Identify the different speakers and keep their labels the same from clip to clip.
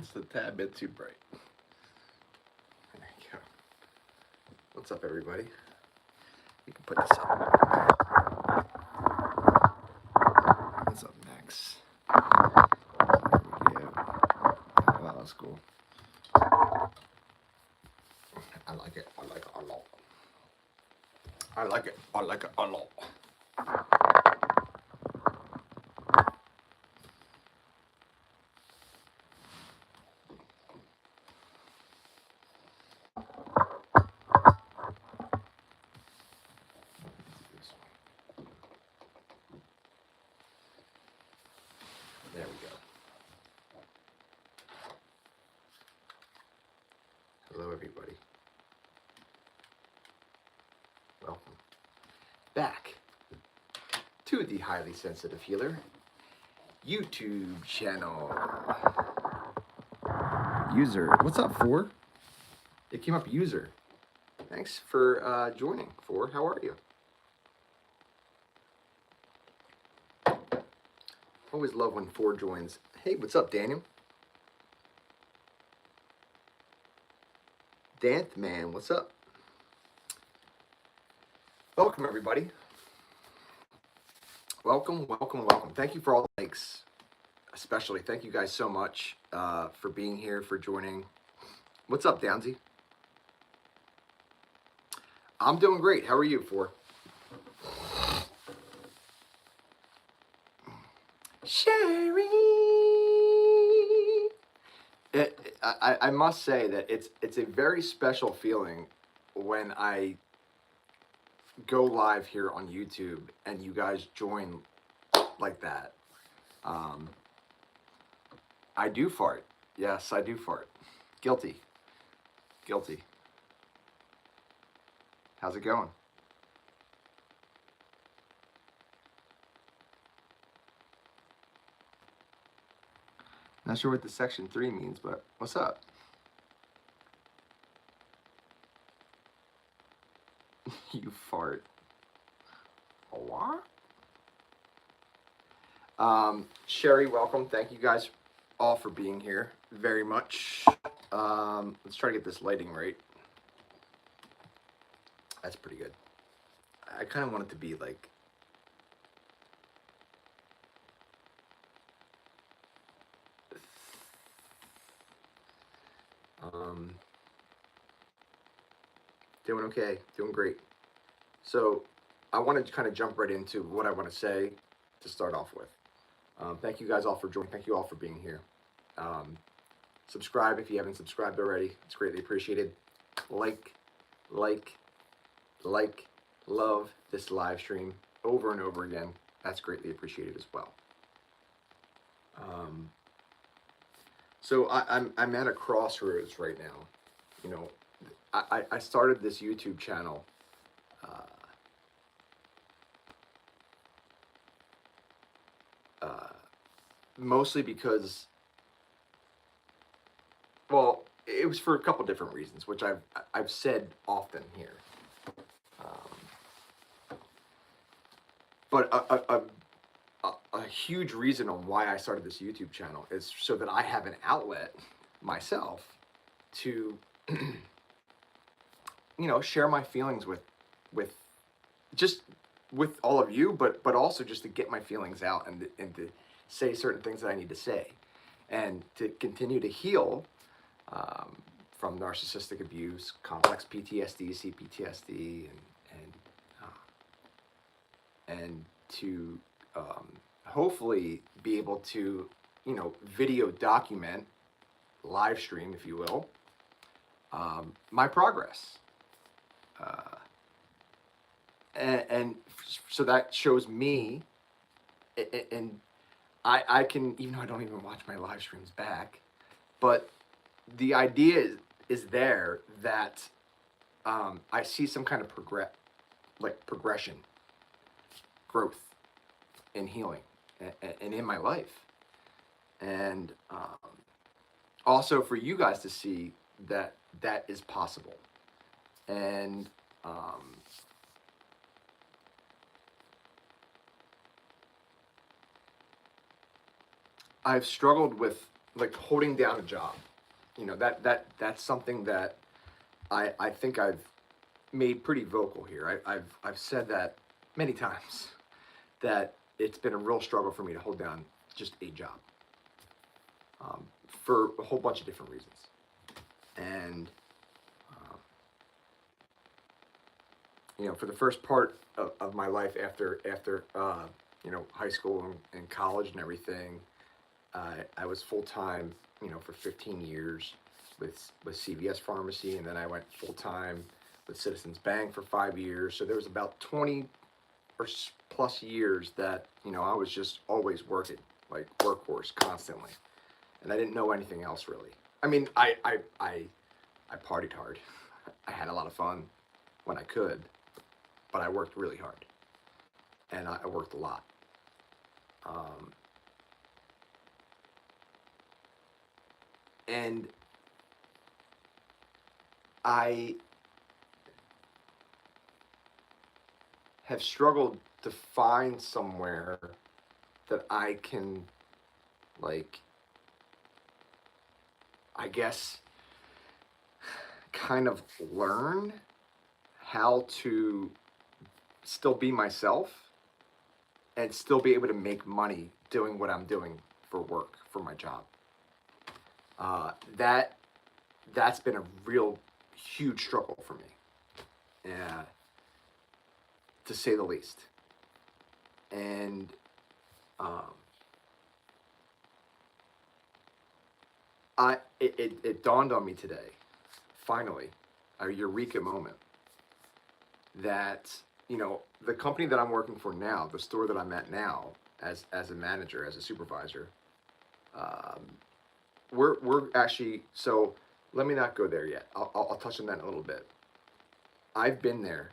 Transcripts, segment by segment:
Speaker 1: It's a tad bit too bright. There you go. What's up, everybody? You can put this up. What's up, Max? There we go. Oh, wow, that's cool. I like it. I like it a lot. I like it. I like it a lot. There we go. Hello, everybody. Welcome back to the Highly Sensitive Healer YouTube channel. User, what's up, Four? It came up user. Thanks for joining, Four. How are you? Always love when Four joins. Hey, what's up, Daniel? Danth Man, what's up? Welcome, everybody. Welcome, welcome, welcome. Thank you for all the likes, especially. Thank you guys so much for being here, for joining. What's up, Downsy? I'm doing great. How are you, Four? Sherry. I must say that it's a very special feeling when I go live here on YouTube and you guys join like that. I do fart. Yes, I do fart. Guilty. Guilty. How's it going? Not sure what the section 3 means, but what's up? You fart. A what? Sherry, welcome. Thank you guys all for being here very much. Let's try to get this lighting right. That's pretty good. I kind of want it to be like doing okay, doing great. So I want to kind of jump right into what I want to say to start off with. Thank you guys all for joining. Thank you all for being here. Subscribe if you haven't subscribed already. It's greatly appreciated. Like, love this live stream over and over again. That's greatly appreciated as well. So I'm at a crossroads right now. You know, I started this YouTube channel mostly because, well, it was for a couple different reasons, which I've said often here. But a huge reason on why I started this YouTube channel is so that I have an outlet myself to, you know, share my feelings with just with all of you, but also just to get my feelings out and to say certain things that I need to say, and to continue to heal from narcissistic abuse, complex PTSD, CPTSD, and to hopefully be able to, you know, video document, live stream, if you will, my progress. And so that shows me, and I can, even though I don't even watch my live streams back, but the idea is there that I see some kind of progression, growth, and healing, and in my life, and also for you guys to see that that is possible, and I've struggled with like holding down a job. You know, that's something that I think I've made pretty vocal here. I've said that many times, that it's been a real struggle for me to hold down just a job, for a whole bunch of different reasons. And you know, for the first part of my life after you know, high school and college and everything, I was full time, you know, for 15 years with CVS Pharmacy, and then I went full time with Citizens Bank for 5 years. So there was about 20 or plus years that, you know, I was just always working, like workhorse constantly, and I didn't know anything else really. I mean, I partied hard. I had a lot of fun when I could, but I worked really hard, and I worked a lot. Um, and I have struggled to find somewhere that I can, like, I guess, kind of learn how to still be myself and still be able to make money doing what I'm doing for work, for my job. That's been a real huge struggle for me, to say the least. And um, it dawned on me today, finally, a eureka moment, that, you know, the company that I'm working for now, the store that I'm at now, as a manager, as a supervisor, um, we're actually, so let me not go there yet. I'll touch on that in a little bit. I've been there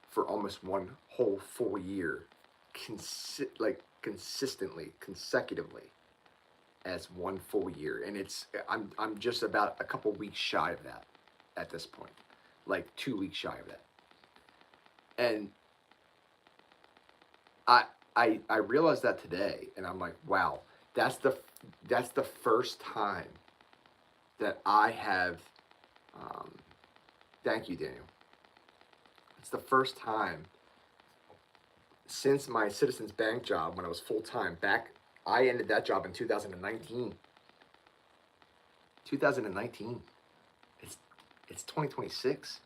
Speaker 1: for almost one whole full year, consistently, consecutively, as one full year, and I'm just about a couple weeks shy of that at this point, like 2 weeks shy of that. And I realized that today, and I'm like, wow, that's the that's the first time that I have. Um, Thank you, Daniel. It's the first time since my Citizens Bank job when I was full time back. I ended that job in 2019. 2019. It's 2026.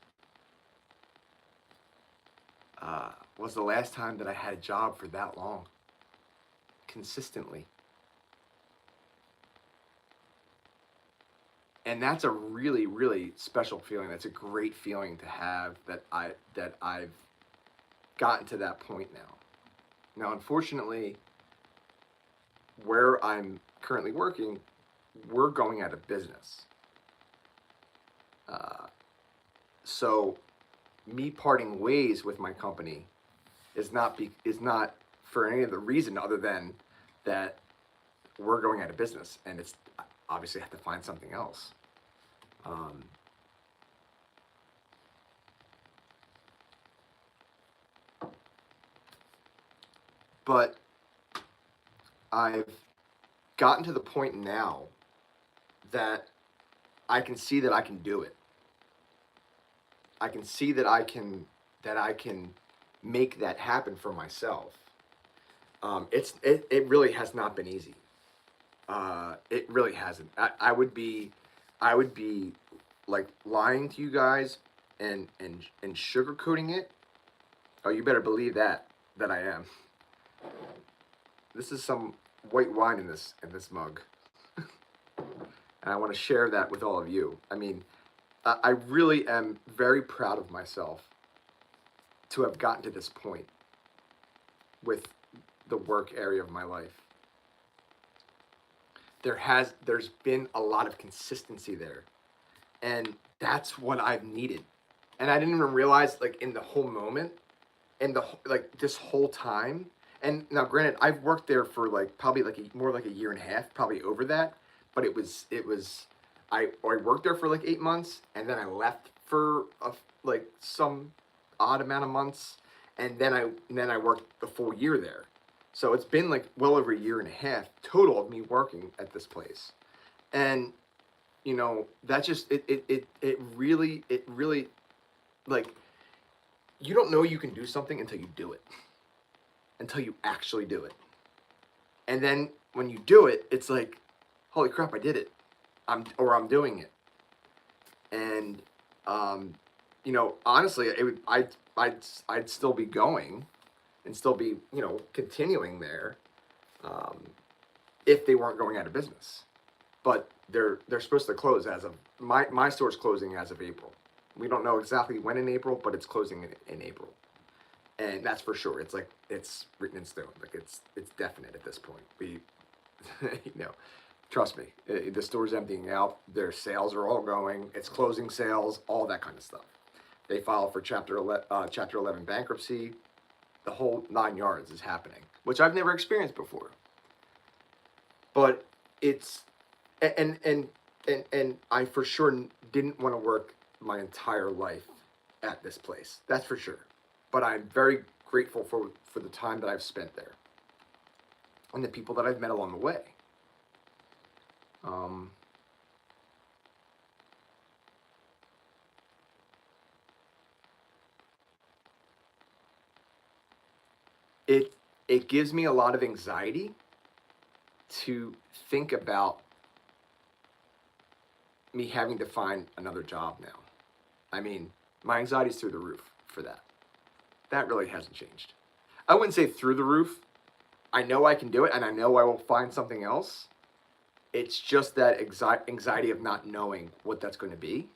Speaker 1: Was the last time that I had a job for that long, consistently. And that's a really, really special feeling. That's a great feeling to have, that I've gotten to that point now. Now, unfortunately, where I'm currently working, we're going out of business. Uh, so, me parting ways with my company is not for any other reason other than that we're going out of business, and it's obviously I have to find something else. Um, but I've gotten to the point now that I can see that I can do it. I can see that I can make that happen for myself. It really has not been easy. It really hasn't. I would be like lying to you guys and sugarcoating it. Oh, you better believe that I am. This is some white wine in this mug, and I want to share that with all of you. I mean, I really am very proud of myself to have gotten to this point with the work area of my life. There's been a lot of consistency there, and that's what I've needed. And I didn't even realize, like, in the whole moment, in like this whole time. And now, granted, I've worked there for like probably like more like a year and a half, probably over that. But I worked there for like 8 months, and then I left for like some odd amount of months, and then I worked the full year there. So it's been like well over a year and a half total of me working at this place, And that just it really like, you don't know you can do something until you do it, until you actually do it. And then when you do it, it's like, holy crap, I did it. I'm doing it. And honestly, I'd still be going and still be, continuing there, um, if they weren't going out of business. But they're supposed to close as of my store's closing as of April. We don't know exactly when in April, but it's closing in April, and that's for sure. It's like it's written in stone. Like it's definite at this point. We, you know, trust me, the store's emptying out. Their sales are all going. It's closing sales, all that kind of stuff. They file for Chapter 11 bankruptcy. The whole 9 yards is happening, which I've never experienced before. But it's and I for sure didn't want to work my entire life at this place. That's for sure. But I'm very grateful for the time that I've spent there and the people that I've met along the way. Um, it it gives me a lot of anxiety to think about me having to find another job now. I mean, my anxiety's through the roof for that. That really hasn't changed. I wouldn't say through the roof. I know I can do it and I know I will find something else. It's just that anxiety of not knowing what that's going to be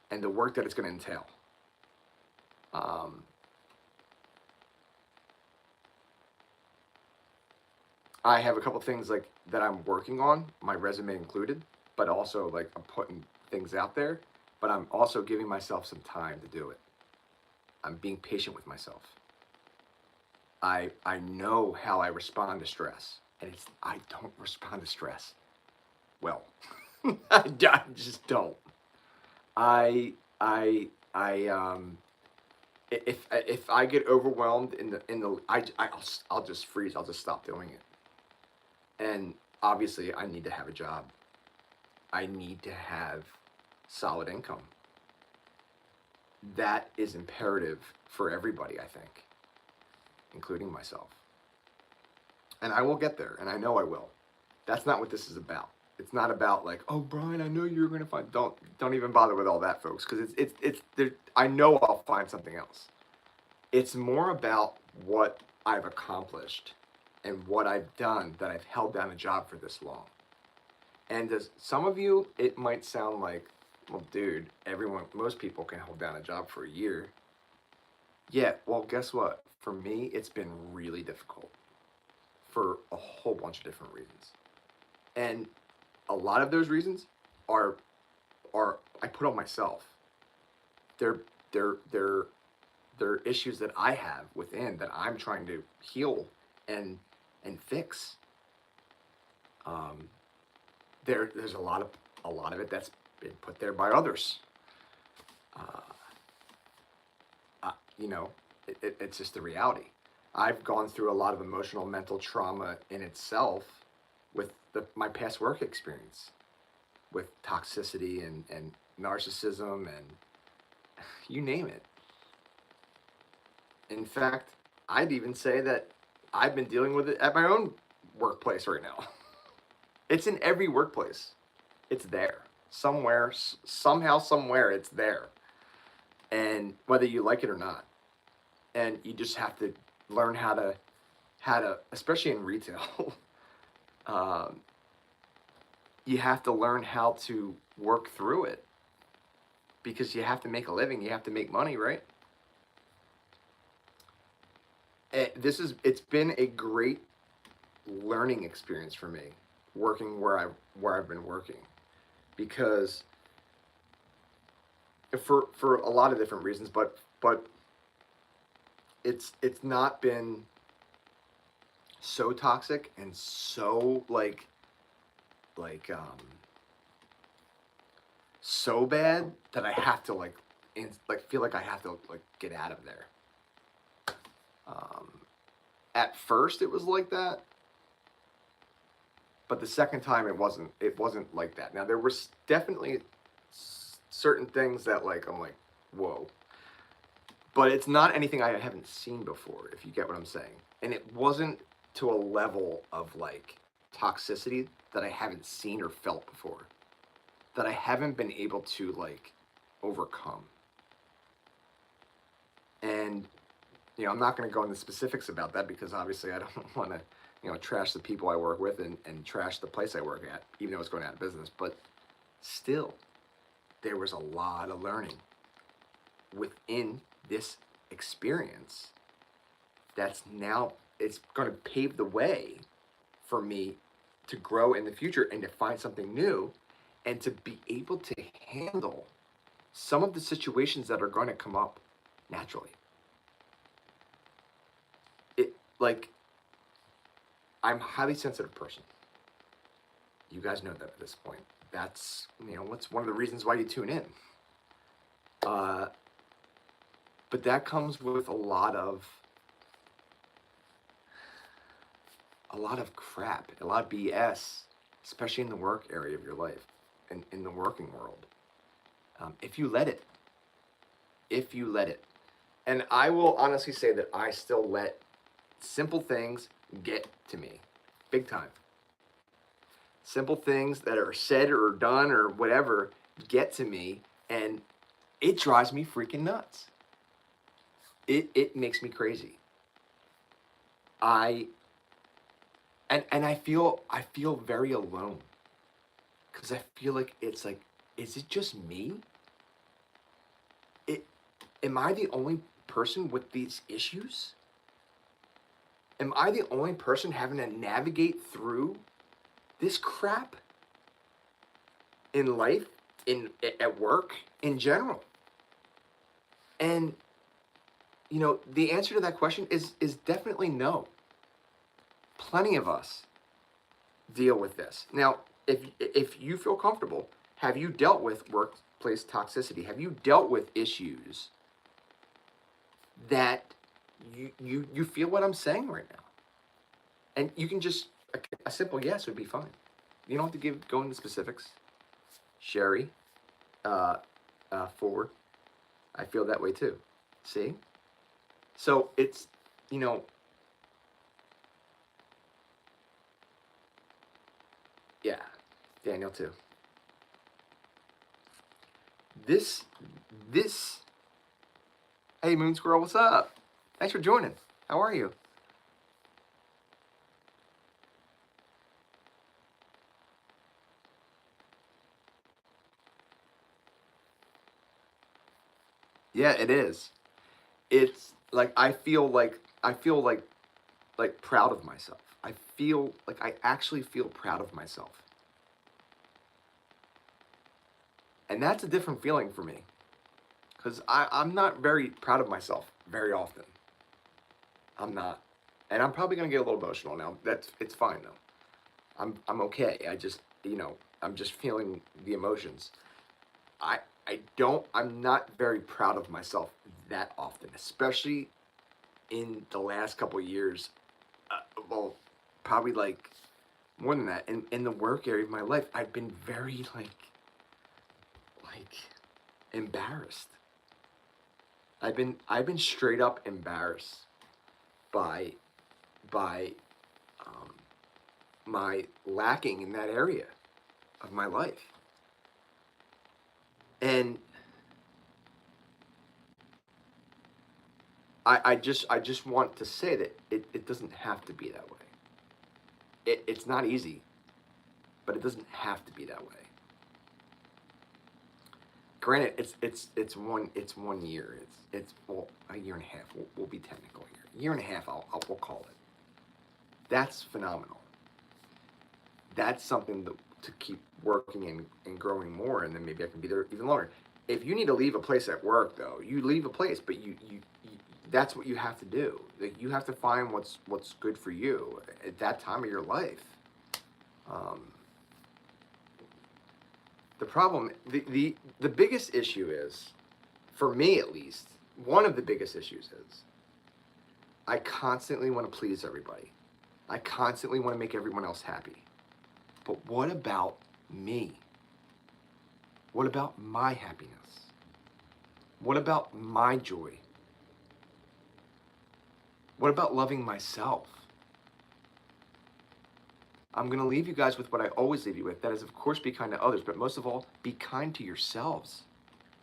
Speaker 1: and the work that it's going to entail. Um, I have a couple things like that I'm working on, my resume included, but also like I'm putting things out there, but I'm also giving myself some time to do it. I'm being patient with myself. I know how I respond to stress, and I don't respond to stress well. I just don't. I I if I get overwhelmed in the I'll just freeze. I'll just stop doing it. And obviously, I need to have a job. I need to have solid income. That is imperative for everybody, I think, including myself. And I will get there, and I know I will. That's not what this is about. It's not about like, oh, Brian, I know you're gonna find. Don't even bother with all that, folks, because it's there. I know I'll find something else. It's more about what I've accomplished and what I've done that I've held down a job for this long. And to some of you, it might sound like, well, dude, most people can hold down a job for a year. Yeah, well, guess what? For me, it's been really difficult for a whole bunch of different reasons. And a lot of those reasons are I put on myself. They're they're they're they're issues that I have within that I'm trying to heal and fix. Um, there's a lot of it that's been put there by others. Uh, you know, it's just the reality. I've gone through a lot of emotional, mental trauma in itself with my past work experience, with toxicity and narcissism and you name it. In fact, I'd even say that I've been dealing with it at my own workplace right now. It's in every workplace. It's there. Somewhere, somehow, somewhere, it's there. And whether you like it or not. And you just have to learn how to, especially in retail, um, you have to learn how to work through it because you have to make a living. You have to make money, right? It's been a great learning experience for me working where I've been working because for a lot of different reasons, but it's not been so toxic and so like so bad that I have to feel like I have to like get out of there. Um, at first, it was like that, But the second time it wasn't like that. Now there was definitely certain things that like I'm like, whoa. But it's not anything I haven't seen before, if you get what I'm saying. And it wasn't to a level of like toxicity that I haven't seen or felt before, that I haven't been able to like overcome. And I'm not going to go into specifics about that because obviously I don't want to, trash the people I work with and trash the place I work at, even though it's going out of business. But still, there was a lot of learning within this experience it's going to pave the way for me to grow in the future and to find something new and to be able to handle some of the situations that are going to come up naturally. I'm a highly sensitive person. You guys know that at this point. That's, what's one of the reasons why you tune in. But that comes with a lot of crap, a lot of BS, especially in the work area of your life and in the working world. If you let it. And I will honestly say that I still let simple things get to me, big time. Simple things that are said or done or whatever get to me, and it drives me freaking nuts. It makes me crazy. I feel very alone, because I feel like it's like, is it just me? Am I the only person with these issues? Am I the only person having to navigate through this crap in life, at work, in general? And the answer to that question is definitely no. Plenty of us deal with this. Now, if you feel comfortable, have you dealt with workplace toxicity? Have you dealt with issues that you feel what I'm saying right now? And you can just, a simple yes would be fine. You don't have to go into specifics. Sherry, forward. I feel that way too. See? So it's, yeah, Daniel too. This, hey Moon Squirrel, what's up? Thanks for joining. How are you? Yeah, it is. It's like I feel like proud of myself. I feel like I actually feel proud of myself. And that's a different feeling for me, because I'm not very proud of myself very often. I'm not. And I'm probably going to get a little emotional now. It's fine though. I'm okay. I'm just feeling the emotions. I'm not very proud of myself that often, especially in the last couple of years. Well, probably like more than that. In the work area of my life, I've been very like embarrassed. I've been straight up embarrassed by my lacking in that area of my life. And I just want to say that it doesn't have to be that way. It's not easy, but it doesn't have to be that way. Granted, it's 1 year. It's well, a year and a half. We'll be technical here. A year and a half. We'll call it. That's phenomenal. That's something to keep working and growing more, and then maybe I can be there even longer. If you need to leave a place at work, though, you leave a place, but you that's what you have to do. Like, you have to find what's good for you at that time of your life. The problem, the biggest issue is, for me at least, one of the biggest issues is I constantly want to please everybody. I constantly want to make everyone else happy. But what about me? What about my happiness? What about my joy? What about loving myself? I'm going to leave you guys with what I always leave you with. That is, of course, be kind to others, but most of all, be kind to yourselves.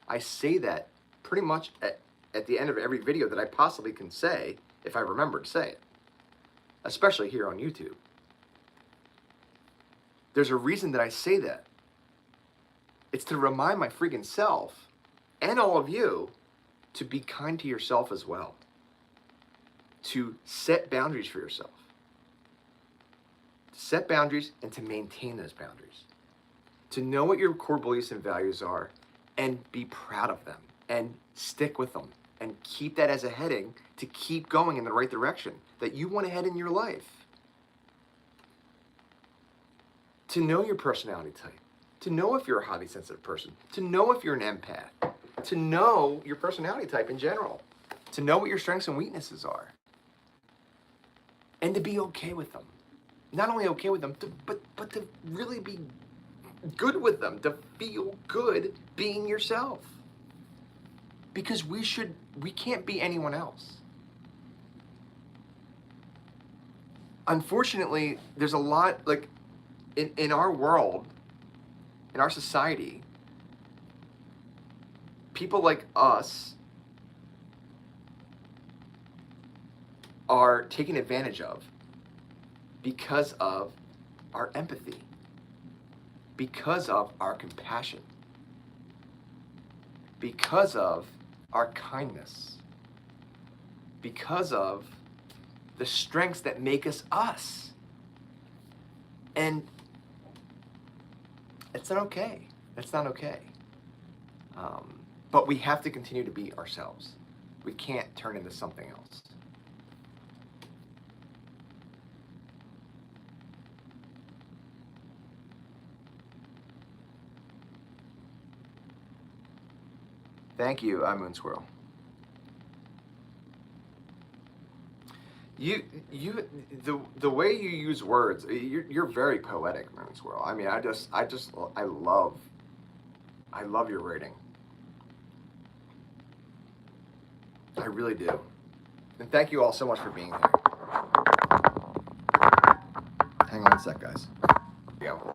Speaker 1: I say that pretty much at the end of every video that I possibly can say, if I remember to say it, especially here on YouTube. There's a reason that I say that. It's to remind my freaking self and all of you to be kind to yourself as well. To set boundaries for yourself. To set boundaries and to maintain those boundaries. To know what your core beliefs and values are and be proud of them and stick with them and keep that as a heading to keep going in the right direction that you want to head in your life. To know your personality type. To know if you're a highly sensitive person. To know if you're an empath. To know your personality type in general. To know what your strengths and weaknesses are. And to be okay with them. Not only okay with them, but to really be good with them. To feel good being yourself. Because we can't be anyone else. Unfortunately, there's a lot, like, in our world, in our society, people like us are taken advantage of because of our empathy, because of our compassion, because of our kindness, because of the strengths that make us us. And it's not okay. It's not okay. But we have to continue to be ourselves. We can't turn into something else. Thank you, Moon Squirrel. The way you use words, you're very poetic, Moon Squirrel. I mean, I love your writing. I really do. And thank you all so much for being here. Hang on a sec, guys. Here we go.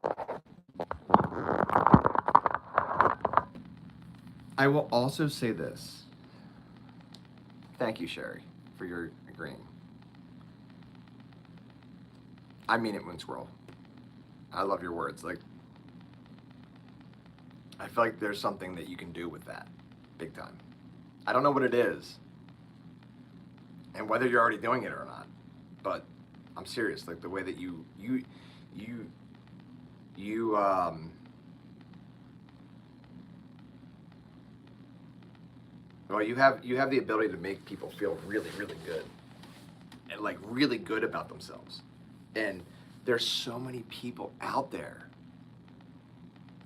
Speaker 1: I will also say this. Thank you, Sherry, for your agreeing. I mean it, Moon Squirrel. I love your words. Like, I feel like there's something that you can do with that, big time. I don't know what it is, and whether you're already doing it or not, but I'm serious. Like the way that you well, you have the ability to make people feel really, really good, and like really good about themselves. And there's so many people out there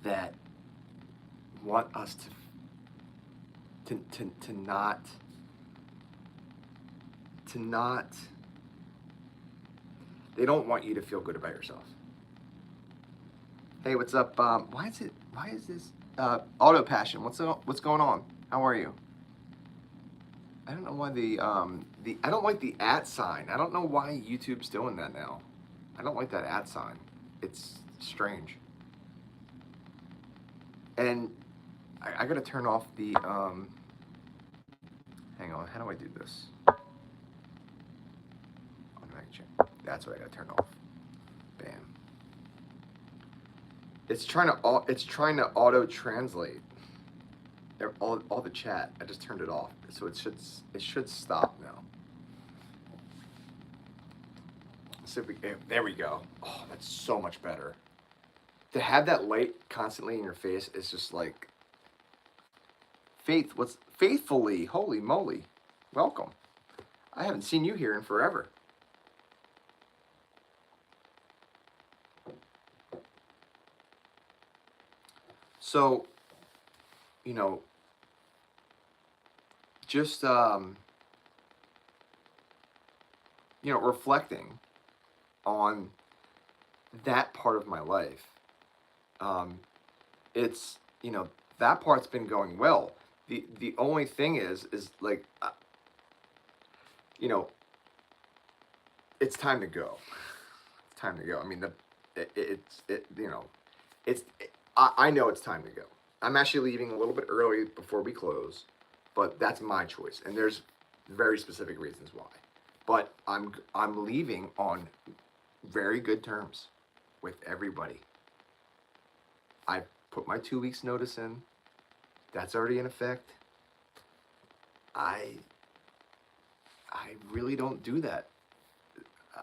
Speaker 1: that want us to not, they don't want you to feel good about yourself. Hey, what's up? Why is this Auto Passion? What's going on? How are you? I don't know why I don't like the @ sign. I don't know why YouTube's doing that now. I don't like that @ sign. It's strange. And I gotta turn off the, hang on, how do I do this? Automatic change. That's what I gotta turn off. Bam. It's trying to auto translate all the chat. I just turned it off, so it should stop now. So there we go. Oh, that's so much better. To have that light constantly in your face is just like faithfully. Holy moly, welcome. I haven't seen you here in forever. So, you know, just reflecting on that part of my life, um, it's, you know, that part's been going well. The only thing is like, you know, it's time to go. It's time to go. I mean, you know, I know it's time to go. I'm actually leaving a little bit early before we close, but that's my choice, and there's very specific reasons why. But I'm leaving on very good terms with everybody. I put my 2 weeks notice in. That's already in effect. I I really don't do that.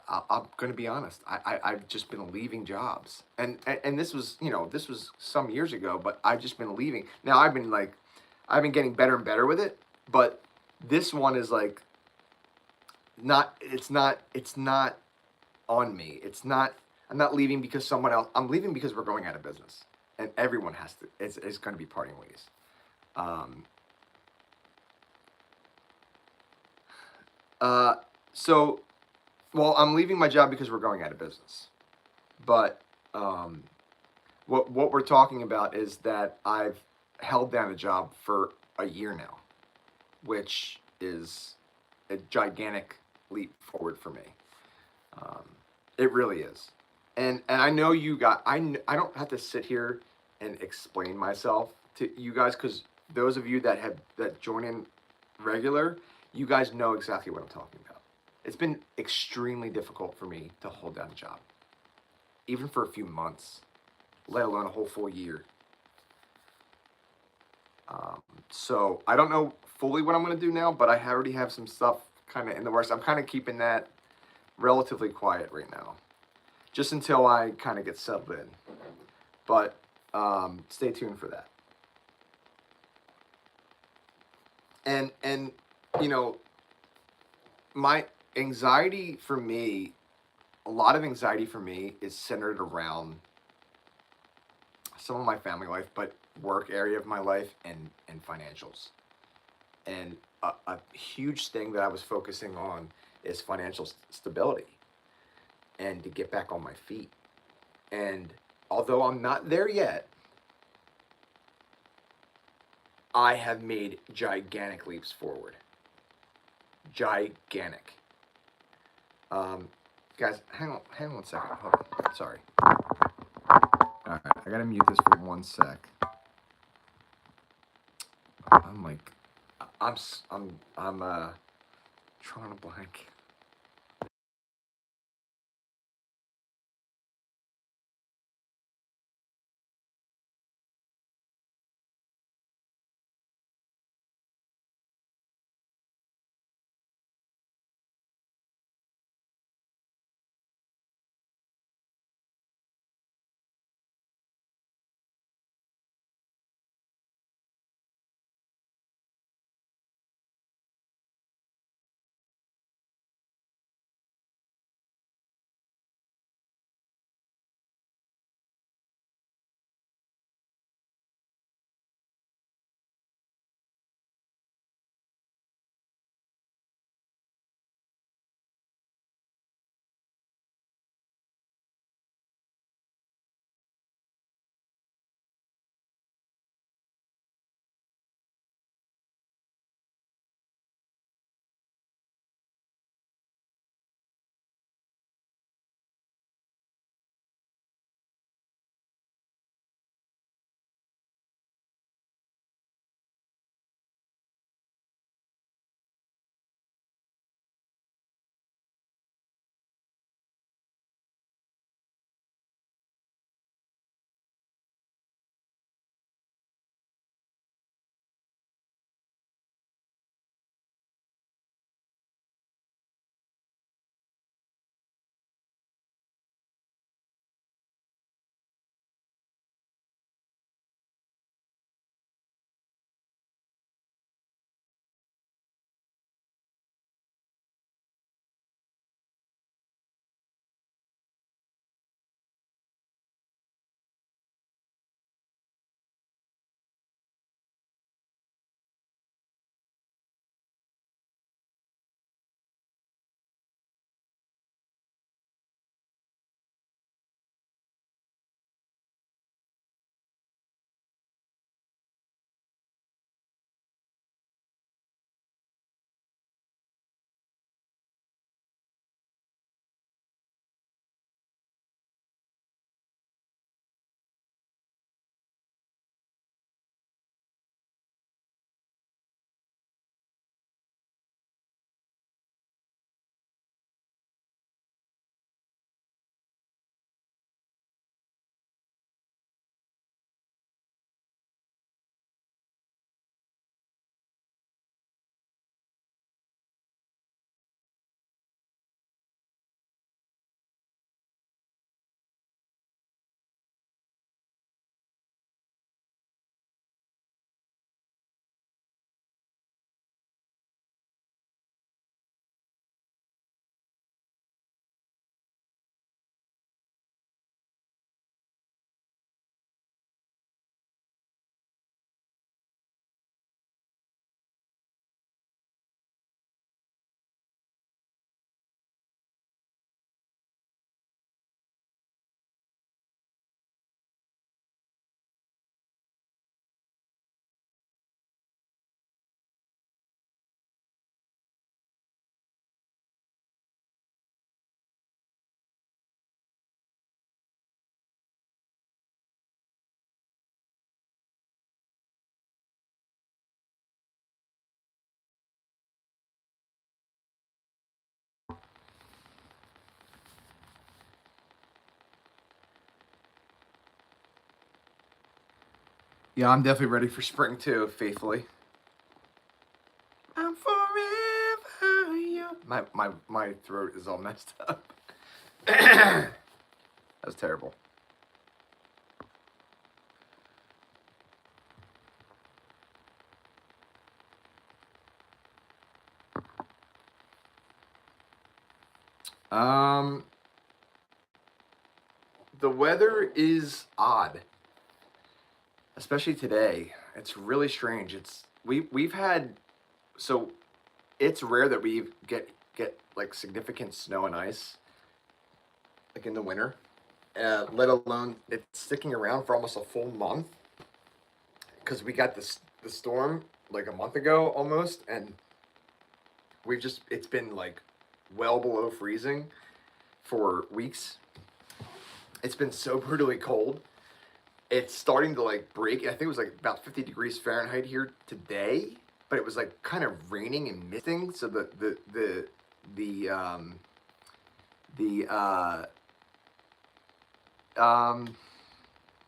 Speaker 1: I'm going to be honest. I've just been leaving jobs, and this was, you know, this was some years ago, but I've just been leaving. Now I've been getting better and better with it, but this one is like not. It's not on me. It's not. I'm not leaving because someone else. I'm leaving because we're going out of business, and everyone has to. It's going to be parting ways. Um, uh, so, well, I'm leaving my job because we're going out of business, but um, what we're talking about is that I've held down a job for a year now, which is a gigantic leap forward for me. Um, it really is, and I know you got I don't have to sit here and explain myself to you guys, because those of you that join in regular, you guys know exactly what I'm talking about. It's been extremely difficult for me to hold down a job, even for a few months, let alone a whole full year. Um, so I don't know fully what I'm going to do now, but I already have some stuff kind of in the works. I'm kind of keeping that relatively quiet right now, just until I kind of get settled in. But stay tuned for that. And you know, my anxiety for me, a lot of anxiety for me is centered around some of my family life, but work area of my life and financials. And a huge thing that I was focusing on is financial stability and to get back on my feet. And although I'm not there yet, I have made gigantic leaps forward. Gigantic. Um, guys, hang on 1 second. Hold on. Sorry. All right, I gotta mute this for 1 sec. I'm like, I'm trying to blank. Yeah, I'm definitely ready for spring too, faithfully. I'm forever young. My throat is all messed up. That was terrible. The weather is odd, especially today. It's really strange. We've had, so it's rare that we get like significant snow and ice like in the winter. Let alone it's sticking around for almost a full month because we got the storm like a month ago almost, and it's been like well below freezing for weeks. It's been so brutally cold. It's starting to like break. I think it was like about 50 degrees Fahrenheit here today, but it was like kind of raining and misting. So the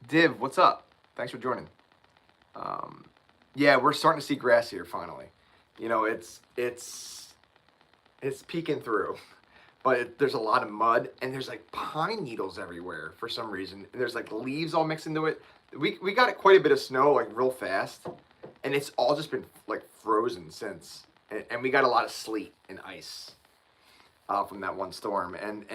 Speaker 1: Div, what's up? Thanks for joining. Yeah, we're starting to see grass here finally. You know, it's peeking through, but there's a lot of mud and there's like pine needles everywhere for some reason. And there's like leaves all mixed into it. We got quite a bit of snow like real fast, and it's all just been like frozen since. And we got a lot of sleet and ice from that one storm, and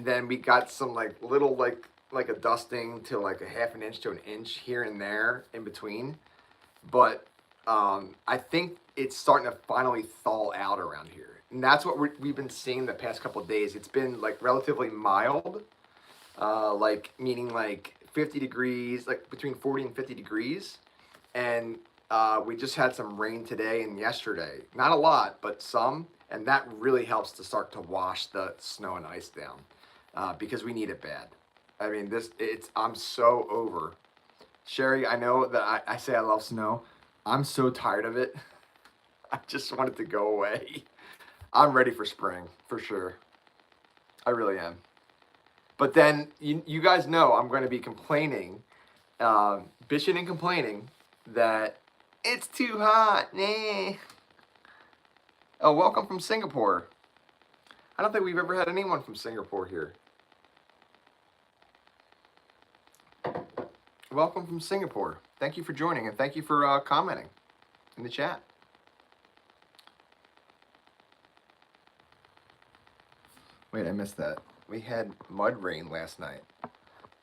Speaker 1: then we got some like little like a dusting to like a half an inch to an inch here and there in between. But I think it's starting to finally thaw out around here, and that's what we've been seeing the past couple of days. It's been like relatively mild, like meaning like 50 degrees, like between 40 and 50 degrees, and we just had some rain today and yesterday. Not a lot, but some, and that really helps to start to wash the snow and ice down because we need it bad. I mean, I'm so over. Sherry, I know that I say I love snow. I'm so tired of it. I just want it to go away. I'm ready for spring, for sure. I really am. But then you guys know I'm going to be complaining, bitching and complaining that it's too hot. Nah. Oh, welcome from Singapore. I don't think we've ever had anyone from Singapore here. Welcome from Singapore. Thank you for joining, and thank you for commenting in the chat. Wait, I missed that. We had mud rain last night.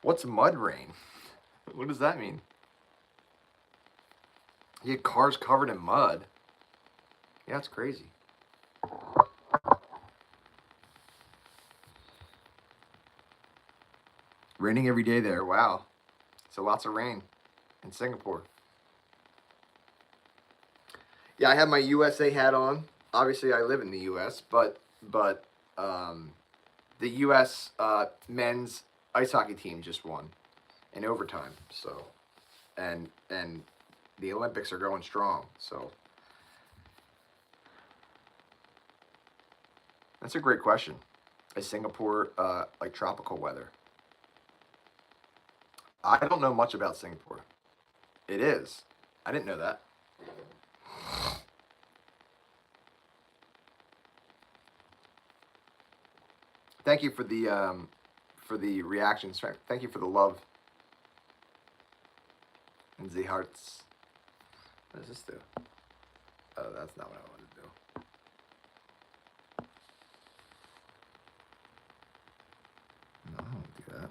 Speaker 1: What's mud rain? What does that mean? You had cars covered in mud. Yeah, it's crazy. Raining every day there. Wow. So lots of rain in Singapore. Yeah, I have my USA hat on. Obviously, I live in the U.S., but the U.S. Men's ice hockey team just won in overtime. So, and the Olympics are going strong. So, that's a great question. Is Singapore like tropical weather? I don't know much about Singapore. It is. I didn't know that. Thank you for the reactions. Thank you for the love and the hearts. What does this do? Oh, that's not what I wanted to do. No, I don't do that.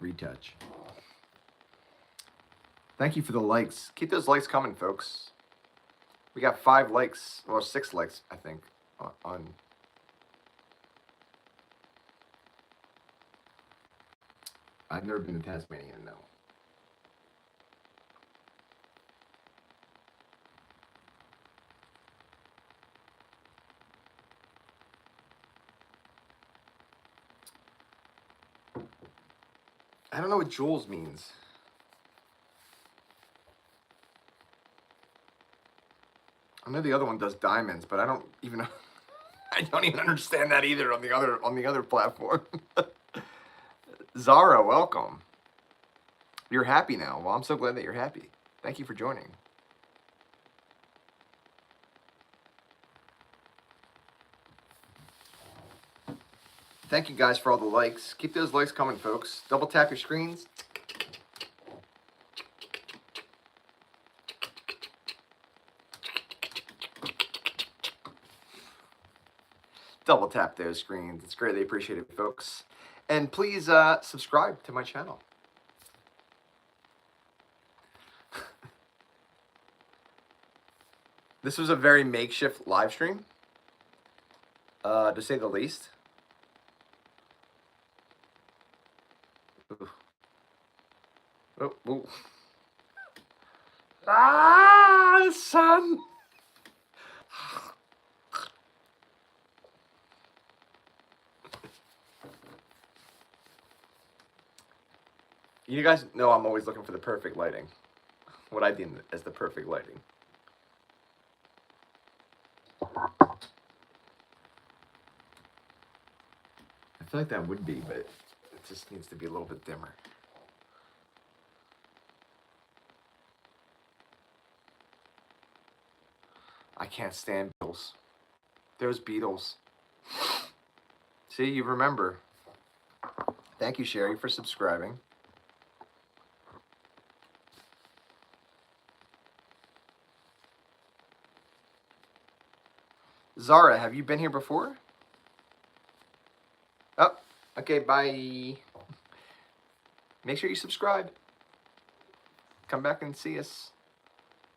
Speaker 1: Retouch. Thank you for the likes. Keep those likes coming, folks. We got 5 likes, or 6 likes, I think, on. I've never been to Tasmania, no. I don't know what jewels means. I know the other one does diamonds, but I don't even know. I don't even understand that either on the other platform. Zara, welcome. You're happy now. Well, I'm so glad that you're happy. Thank you for joining. Thank you guys for all the likes. Keep those likes coming, folks. Double tap your screens. Double tap those screens. It's greatly appreciated, folks. And please subscribe to my channel. This was a very makeshift live stream, to say the least. Oh, oh. Ah, son. You guys know I'm always looking for the perfect lighting. What I deem as the perfect lighting. I feel like that would be, but it just needs to be a little bit dimmer. I can't stand Beatles. Those Beatles. See, you remember. Thank you, Sherry, for subscribing. Zara, have you been here before? Oh, okay, bye. Make sure you subscribe. Come back and see us.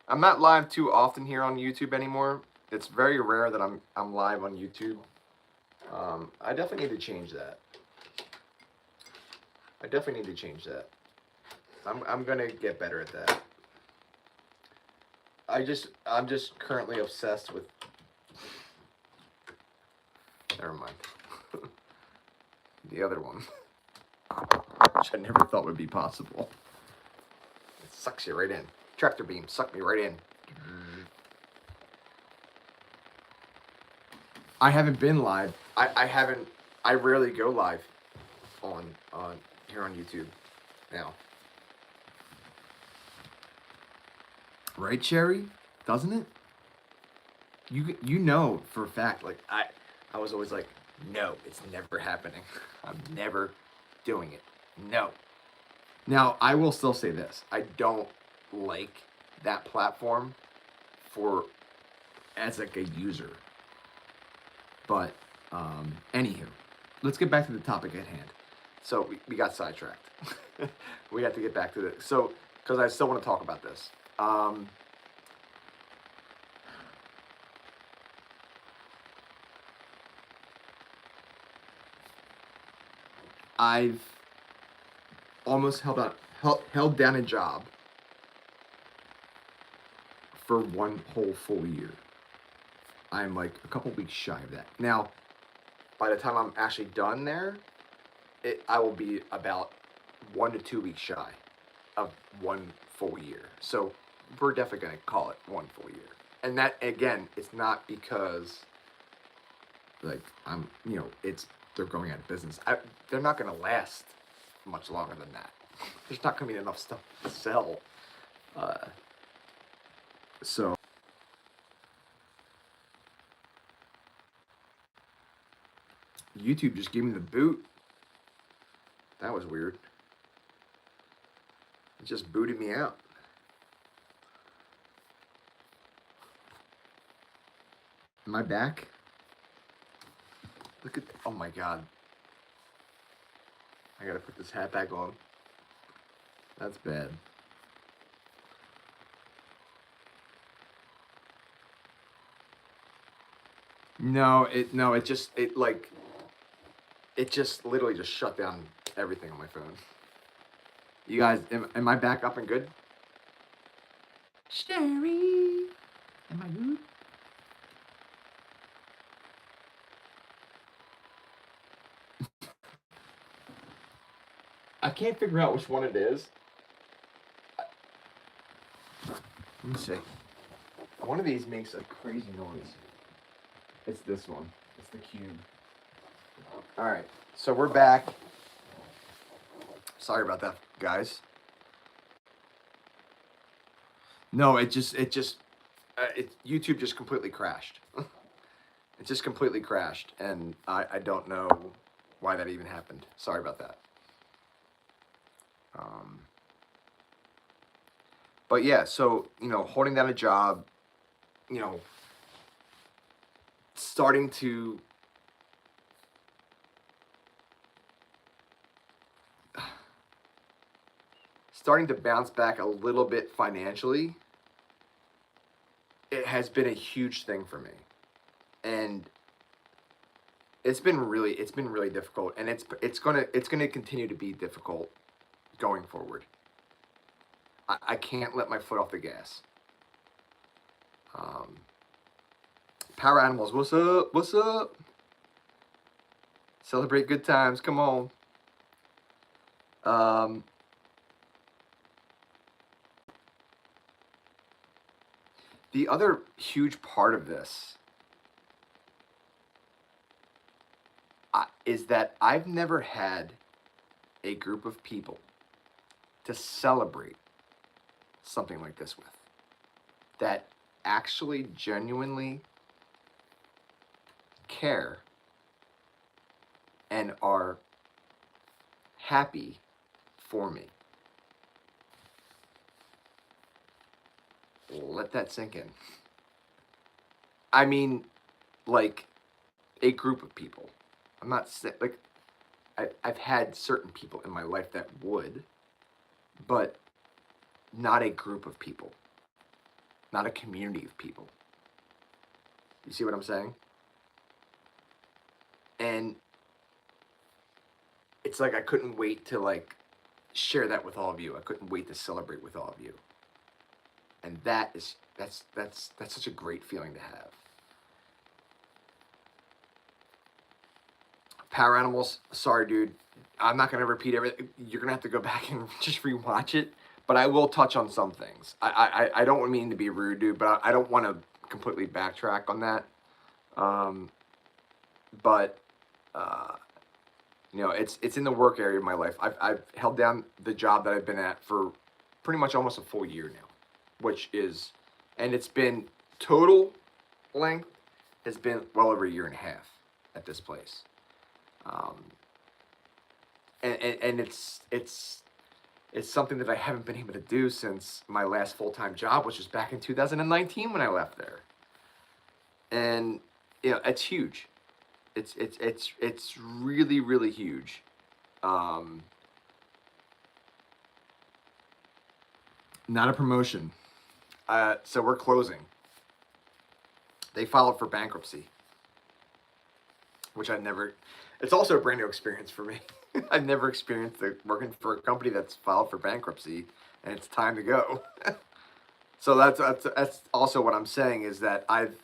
Speaker 1: I'm not live too often here on YouTube anymore. It's very rare that I'm live on YouTube. I definitely need to change that. I'm gonna get better at that. I'm just currently obsessed with. Never mind. The other one, which I never thought would be possible. It sucks you right in. Tractor beam sucked me right in. I haven't been live. I haven't. I rarely go live on here on YouTube now. Right, Sherry? Doesn't it? You know for a fact. Like I was always like, no, it's never happening. I'm never doing it. No. Now I will still say this. I don't like that platform for as like a user. But anywho, let's get back to the topic at hand. So we got sidetracked. We have to get back to this. So because I still want to talk about this. I've almost held down a job for one whole full year. I'm like a couple weeks shy of that. Now, by the time I'm actually done there, I will be about 1 to 2 weeks shy of one full year. So we're definitely going to call it one full year. And that, again, it's not because, like, they're going out of business. They're not going to last much longer than that. There's not going to be enough stuff to sell. So YouTube just gave me the boot. That was weird. It just booted me out. Am I back? Look at, oh my God. I gotta put this hat back on. That's bad. No, it just literally just shut down everything on my phone. You guys, am I back up and good? Sherry, am I good? I can't figure out which one it is. Let me see. One of these makes a crazy noise. It's this one. It's the cube. All right, so we're back. Sorry about that, guys. No, YouTube just completely crashed. It just completely crashed, and I don't know why that even happened. Sorry about that. Um, but yeah, so, holding down a job, you know, starting to bounce back a little bit financially, it has been a huge thing for me. And it's been really difficult, and it's gonna continue to be difficult going forward. I can't let my foot off the gas. Um, Power Animals, what's up? What's up? Celebrate good times. Come on. Um, the other huge part of this is that I've never had a group of people to celebrate something like this with that actually genuinely care and are happy for me. Let that sink in. I mean, like, a group of people. I'm not like, I've had certain people in my life that would, but not a group of people, not a community of people. You see what I'm saying? And it's like I couldn't wait to share that with all of you. I couldn't wait to celebrate with all of you. And that's such a great feeling to have. Power Animals, sorry, dude. I'm not gonna repeat everything. You're gonna have to go back and just rewatch it. But I will touch on some things. I don't mean to be rude, dude, but I don't want to completely backtrack on that. Um, but it's in the work area of my life. I've held down the job that I've been at for pretty much almost a full year now, and it's been total length has been well over a year and a half at this place. Um, and it's something that I haven't been able to do since my last full-time job, which was back in 2019 when I left there. And it's huge. It's really, really huge. Um, Not a promotion. So we're closing. They filed for bankruptcy, which I've never. It's also a brand new experience for me. I've never experienced working for a company that's filed for bankruptcy, and it's time to go. So that's also what I'm saying is that I've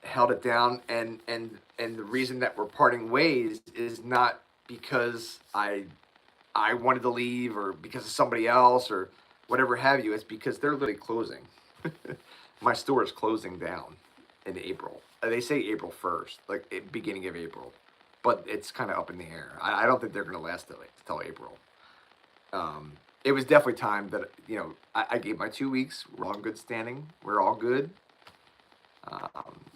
Speaker 1: held it down, and the reason that we're parting ways is not because I wanted to leave or because of somebody else or whatever have you. It's because they're literally closing. My store is closing down in April. They say April 1st, like beginning of April, but it's kind of up in the air. I don't think they're going to last till April. It was definitely time that I gave my 2 weeks. We're all in good standing. We're all good.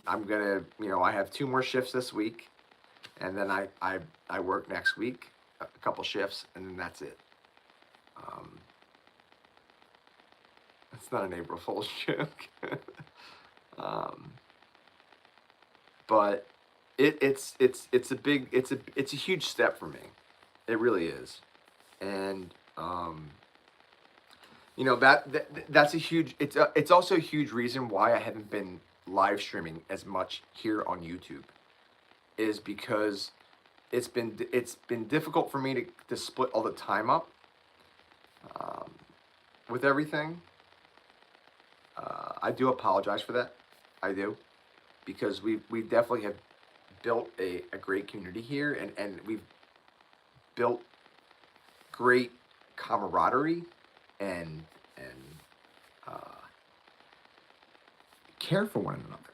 Speaker 1: I'm gonna I have 2 more shifts this week, and then I work next week a couple shifts, and then that's it. It's not an April Fool's joke. um, but it's a huge step for me. It really is, and that's a huge. It's also a huge reason why I haven't been live streaming as much here on YouTube, is because it's been difficult for me to split all the time up with everything. I do apologize for that. I do, because we definitely have built a great community here, and we've built great camaraderie and uh, care for one another.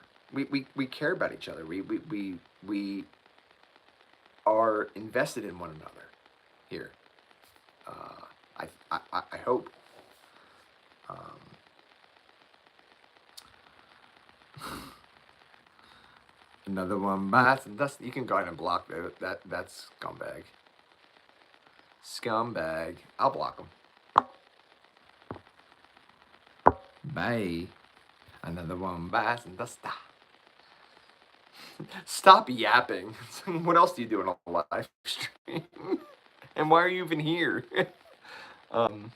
Speaker 1: We care about each other. We are invested in one another here. I hope. Um, Another one bites and dust. You can go ahead and block that's scumbag. Scumbag. I'll block him. Bye. Another one bites and dust. Stop yapping. What else do you do in a live stream? And why are you even here? um.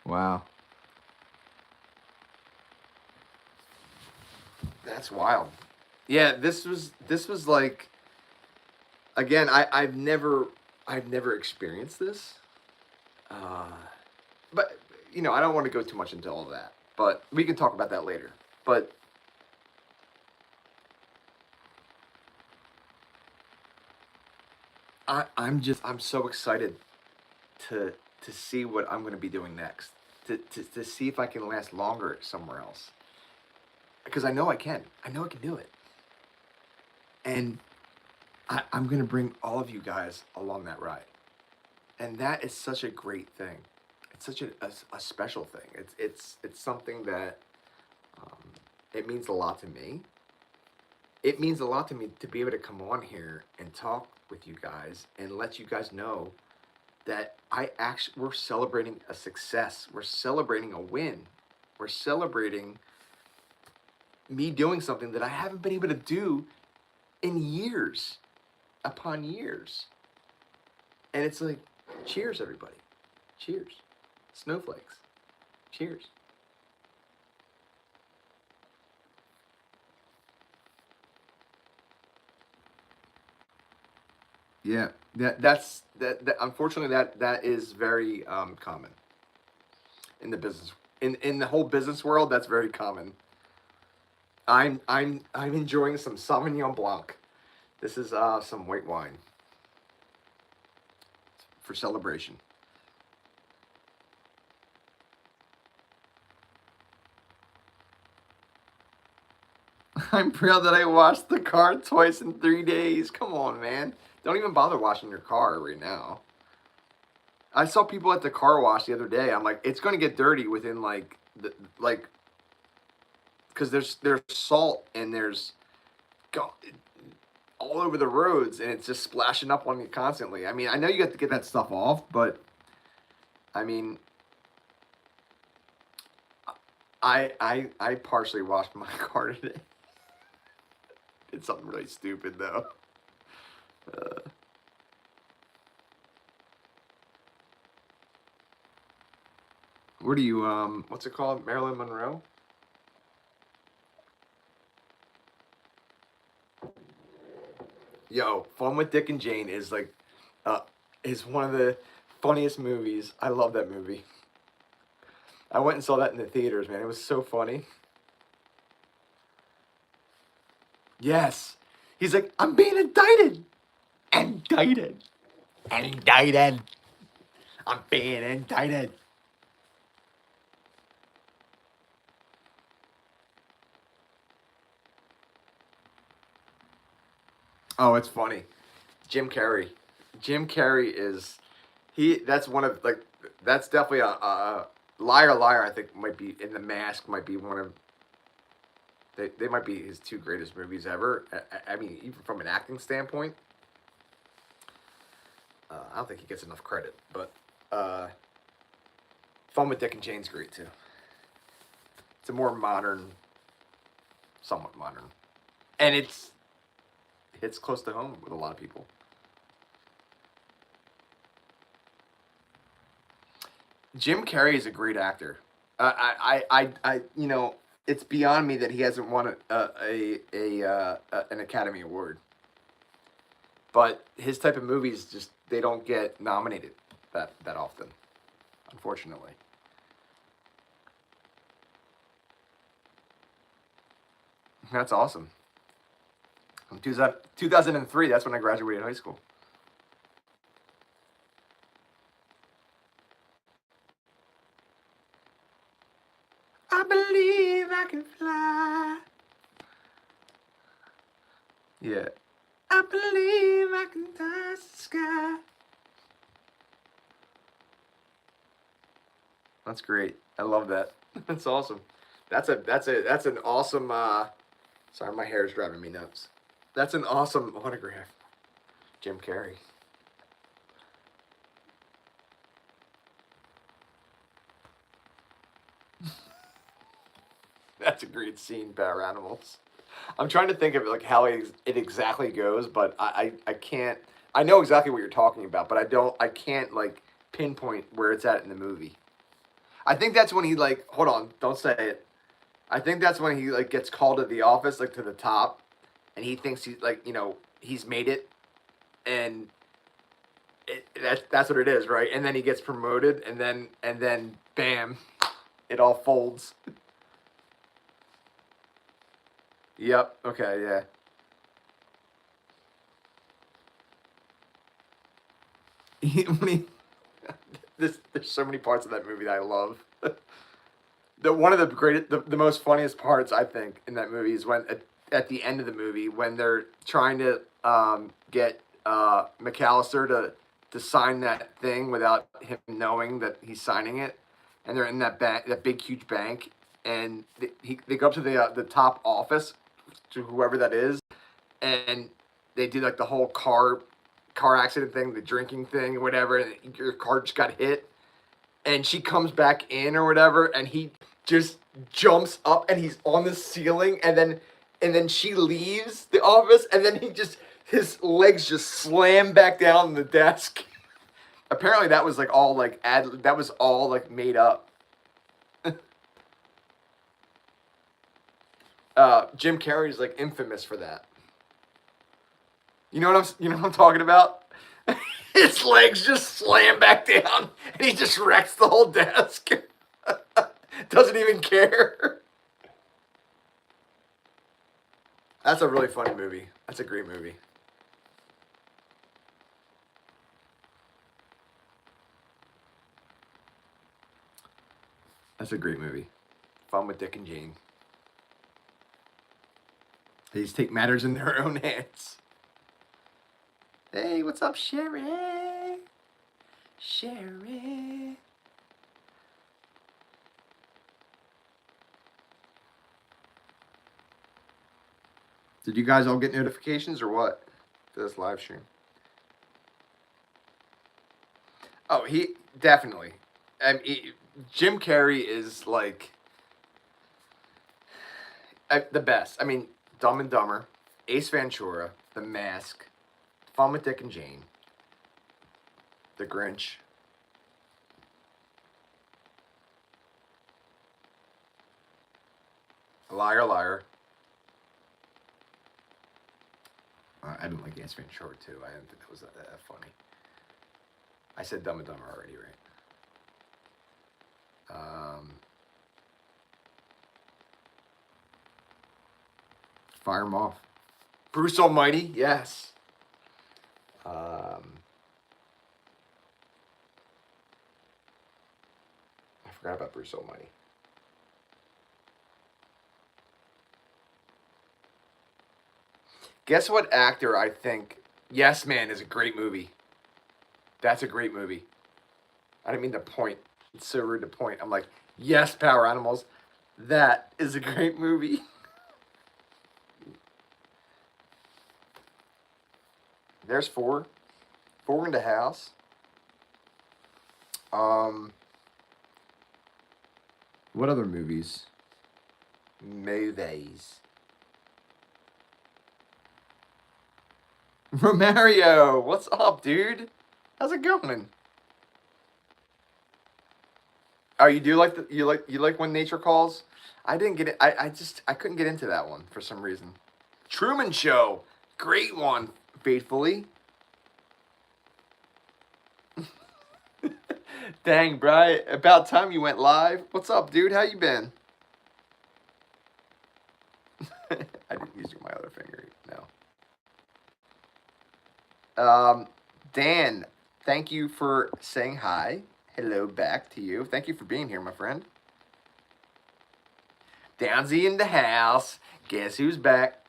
Speaker 1: Wow. That's wild. Yeah, this was like, again, I've never experienced this. Uh, but I don't want to go too much into all of that. But we can talk about that later. But I'm so excited to see what I'm going to be doing next. To see if I can last longer somewhere else. Because I know I can. I know I can do it. And I'm going to bring all of you guys along that ride. And that is such a great thing. It's such a special thing. It's something that it means a lot to me. It means a lot to me to be able to come on here and talk with you guys and let you guys know that we're celebrating a success. We're celebrating a win. We're celebrating me doing something that I haven't been able to do in years upon years. And it's like, cheers, everybody. Cheers. Snowflakes. Cheers. Yeah, that's unfortunately that is very common in the business in the whole business world. That's very common. I'm enjoying some Sauvignon Blanc. This is some white wine for celebration. I'm proud that I washed the car twice in 3 days. Come on, man. Don't even bother washing your car right now. I saw people at the car wash the other day. I'm like, it's going to get dirty within because there's salt and there's all over the roads, and it's just splashing up on you constantly. I mean, I know you got to get that stuff off, but I mean, I partially washed my car today. It's something really stupid though. Where do you what's it called? Marilyn Monroe? Yo, Fun with Dick and Jane is like uh is one of the funniest movies. I love that movie. I went and saw that in the theaters, man. It was so funny. Yes. He's like, I'm being indicted. Indicted. Indicted. I'm being indicted. Oh, it's funny. Jim Carrey. Jim Carrey is that's one of like that's definitely a Liar Liar. I think might be in The Mask might be one of they might be his two greatest movies ever. I mean, even from an acting standpoint, I don't think he gets enough credit. But Fun with Dick and Jane's great too. It's a more modern, somewhat modern, and it hits close to home with a lot of people. Jim Carrey is a great actor. It's beyond me that he hasn't won an Academy Award. But his type of movies just they don't get nominated that often, unfortunately. That's awesome. In 2003, that's when I graduated high school. I believe I can fly. Yeah. I believe I can touch the sky. That's great. I love that. That's awesome. That's an awesome sorry, my hair is driving me nuts. That's an awesome autograph. Jim Carrey. That's a great scene, Power Animals. I'm trying to think of like how it exactly goes, but I can't. I know exactly what you're talking about, but I can't like pinpoint where it's at in the movie. I think that's when he like hold on, don't say it. I think that's when he like gets called to the office, like to the top, and he thinks he's like he's made it, and that's what it is, right? And then he gets promoted, and then bam, it all folds. Yep. Okay. Yeah. When he, there's so many parts of that movie that I love. One of the greatest, the most funniest parts I think in that movie is when at the end of the movie when they're trying to get McAllister to sign that thing without him knowing that he's signing it, and they're in that bank, that big huge bank, and they go up to the top office to whoever that is, and they do like the whole car accident thing, the drinking thing, whatever, and your car just got hit, and she comes back in or whatever, and he just jumps up and he's on the ceiling, and then she leaves the office, and then his legs just slam back down on the desk. Apparently that was like all like that was all like made up. Jim Carrey's like infamous for that. You know what I'm talking about? His legs just slam back down and he just wrecks the whole desk. Doesn't even care. That's a really funny movie. That's a great movie. That's a great movie. Fun with Dick and Jane. They just take matters in their own hands. Hey, what's up, Sherry? Sherry. Did you guys all get notifications or what? For this live stream? Oh, he definitely. Jim Carrey is like the best. I mean, Dumb and Dumber, Ace Ventura, The Mask, Fun with Dick and Jane, The Grinch. Liar, liar. I don't like Ace Ventura too. I didn't think that was that funny. I said Dumb and Dumber already, right? Fire him off. Bruce Almighty, yes. I forgot about Bruce Almighty. Guess what actor I think? Yes Man is a great movie. That's a great movie. I didn't mean to point. It's so rude to point. I'm like, yes, Power Animals. That is a great movie. There's four. Four in the house. What other movies? Movies. Romario, what's up, dude? How's it going? Oh, you do like you like When Nature Calls? I didn't get it. I couldn't get into that one for some reason. Truman Show, great one. Faithfully. Dang, Bri, about time you went live. What's up, dude? How you been? I didn't use my other finger. No. Dan, thank you for saying hi. Hello back to you. Thank you for being here, my friend. Downsy in the house. Guess who's back?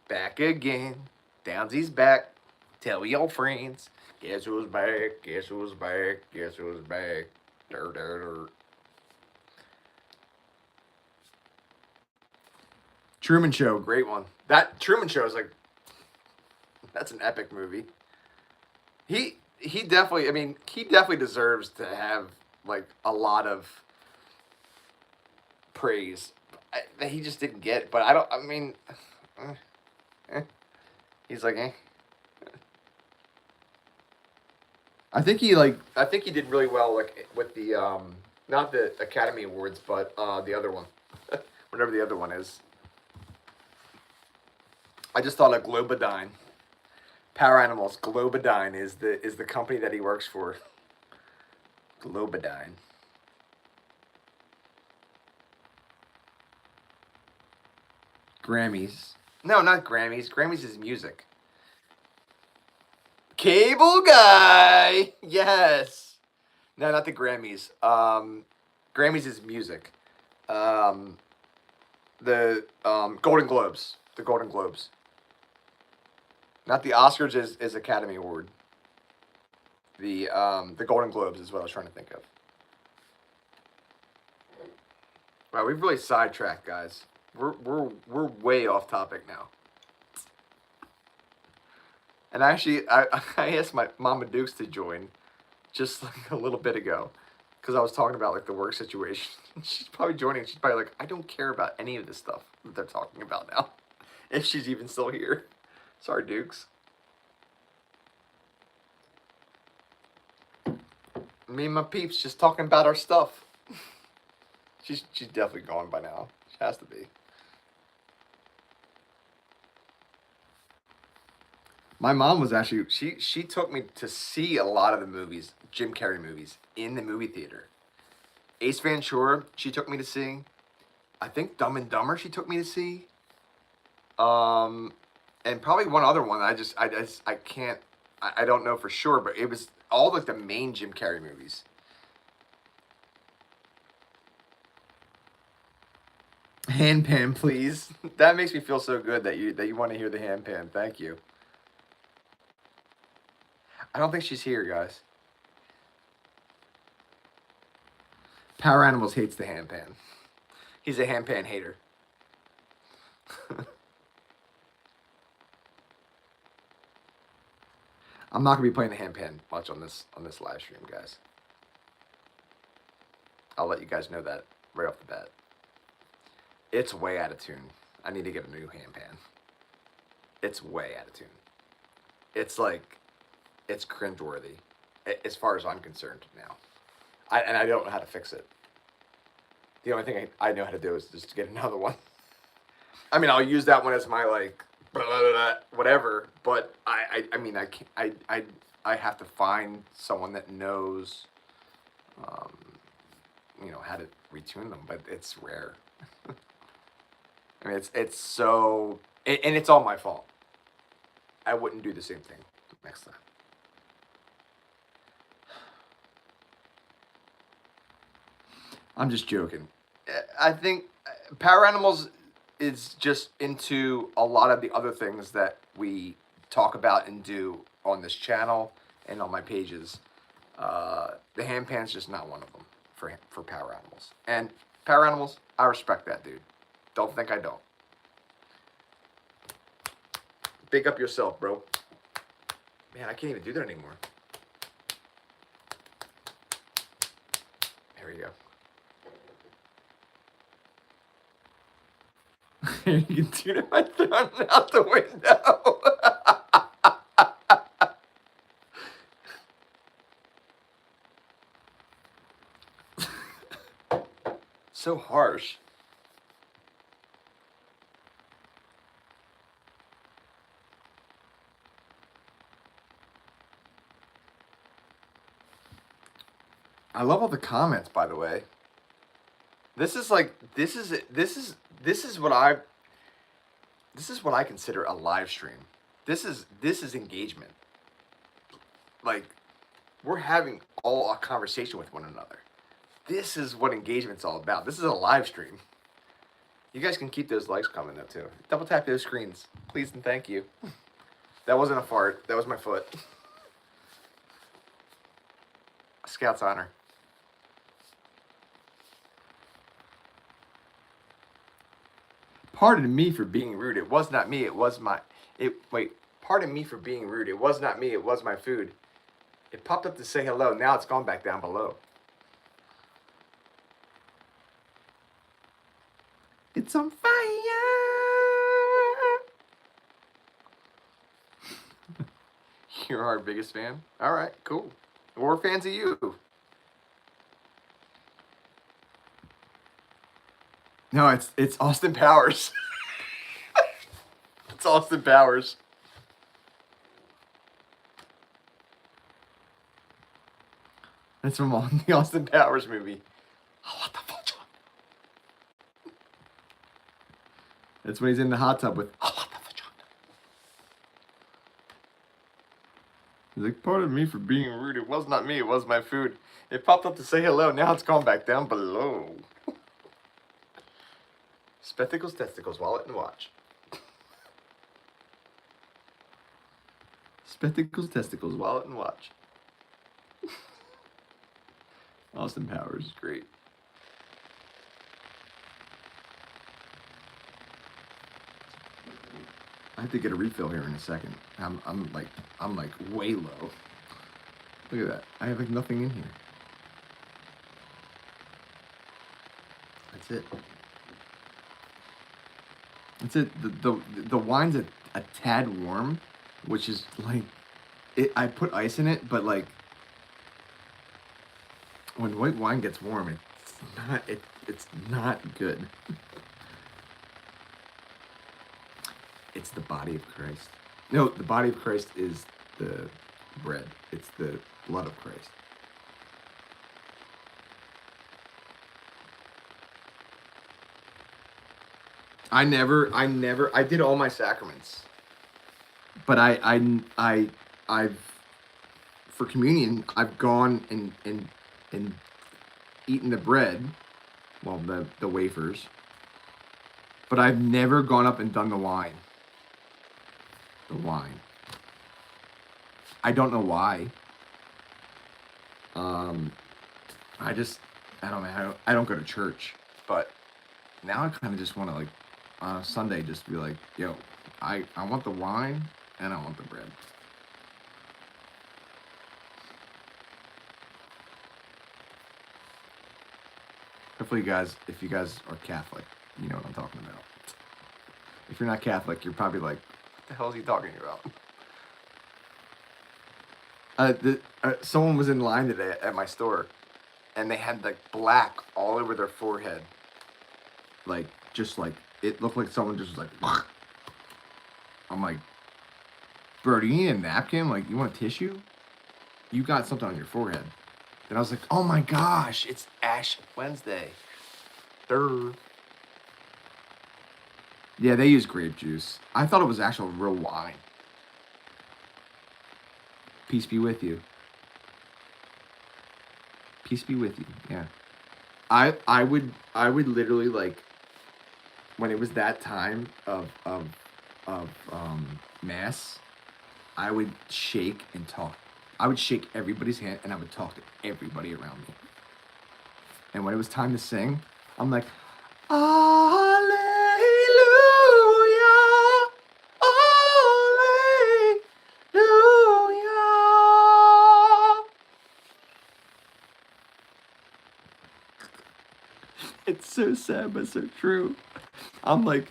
Speaker 1: Back again. Downsy's back. Tell your friends. Guess who's back? Guess who's back? Guess who's back? Dur, dur, dur. Truman Show, great one. That Truman Show is like, that's an epic movie. He definitely, I mean, he definitely deserves to have like a lot of praise that he just didn't get. But I don't. I mean, eh, eh. He's like, eh. I think he did really well like with the not the Academy Awards, but the other one, whatever the other one is. I just thought of Globodyne. Power Animals. Globodyne is the company that he works for. Globodyne. Grammys. No, not Grammys. Grammys is music. Cable Guy. Yes. No, not the Grammys. Grammys is music. The Golden Globes. The Golden Globes. Not the Oscars is Academy Award. The Golden Globes is what I was trying to think of. Wow, we've really sidetracked, guys. We're way off topic now. And actually, I asked my Mama Dukes to join just like a little bit ago because I was talking about like the work situation. She's probably joining. She's probably like, I don't care about any of this stuff that they're talking about now, if she's even still here. Sorry, Dukes. Me and my peeps just talking about our stuff. She's definitely gone by now. She has to be. My mom was actually she took me to see a lot of the movies, Jim Carrey movies, in the movie theater. Ace Ventura, she took me to see. I think Dumb and Dumber, she took me to see. And probably one other one. I can't. I don't know for sure, but it was all like the main Jim Carrey movies. Handpan, please. That makes me feel so good that you want to hear the handpan. Thank you. I don't think she's here, guys. Power Animals hates the handpan. He's a handpan hater. I'm not gonna be playing the handpan much on this live stream, guys. I'll let you guys know that right off the bat. It's way out of tune. I need to get a new handpan. It's way out of tune. It's like, it's cringeworthy, as far as I'm concerned now. And I don't know how to fix it. The only thing I know how to do is just to get another one. I mean, I'll use that one as my like, blah, blah, blah, whatever. But I mean, I can't. I have to find someone that knows, how to retune them. But it's rare. I mean, it's so, and it's all my fault. I wouldn't do the same thing next time. I'm just joking. I think Power Animals is just into a lot of the other things that we talk about and do on this channel and on my pages. The handpan's just not one of them for Power Animals. And Power Animals, I respect that, dude. Don't think I don't. Big up yourself, bro. Man, I can't even do that anymore. There we go. You can tune my thumb out the window. So harsh. I love all the comments, by the way. This is what I consider a live stream. This is engagement. Like, we're having all a conversation with one another. This is what engagement's all about. This is a live stream. You guys can keep those likes coming though too. Double tap those screens, please and thank you. That wasn't a fart. That was my foot. A Scout's honor. Pardon me for being rude. It was not me. It was my. Wait. Pardon me for being rude. It was not me. It was my food. It popped up to say hello. Now it's gone back down below. It's on fire. You're our biggest fan? All right, cool. We're fans of you. No, it's Austin Powers. It's Austin Powers. That's from the Austin Powers movie. Oh, what the fuck? That's when he's in the hot tub with. Oh, what the fuck? He's like, pardon me for being rude. It was not me. It was my food. It popped up to say hello. Now it's gone back down below. Spectacles, testicles, wallet, and watch. Spectacles, testicles, wallet, and watch. Austin Powers is great. I have to get a refill here in a second. I'm like way low. Look at that. I have like nothing in here. That's it. That's it. The wine's a tad warm, which is like I put ice in it, but like when white wine gets warm, it's not good. It's the body of Christ. No, the body of Christ is the bread. It's the blood of Christ. I did all my sacraments. But I've for communion, I've gone and eaten the bread, well, the wafers. But I've never gone up and done the wine. The wine. I don't know why. I don't know. I don't go to church, but now I kind of just want to like on a Sunday just be like, yo, I want the wine and I want the bread. Hopefully, you guys, if you guys are Catholic, you know what I'm talking about. If you're not Catholic, you're probably like, what the hell is he talking about? Someone was in line today at my store, and they had like black all over their forehead. Like, just like, it looked like someone just was like, I'm like, bro, do you need a napkin? Like, you want a tissue? You got something on your forehead. Then I was like, oh my gosh, it's Ash Wednesday. Durr. Yeah, they use grape juice. I thought it was actual real wine. Peace be with you. Peace be with you. Yeah. I would literally like when it was that time of mass, I would shake and talk. I would shake everybody's hand and I would talk to everybody around me. And when it was time to sing, I'm like, Alleluia, Alleluia. It's so sad but so true. I'm like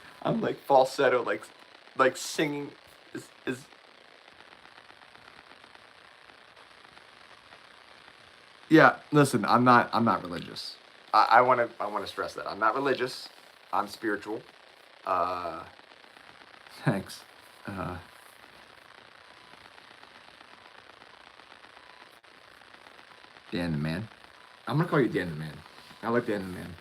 Speaker 1: falsetto, like singing is. Yeah, listen, I'm not religious. I want to stress that I'm not religious. I'm spiritual. Thanks. Dan the Man. I'm gonna call you Dan the Man. I like Dan the Man.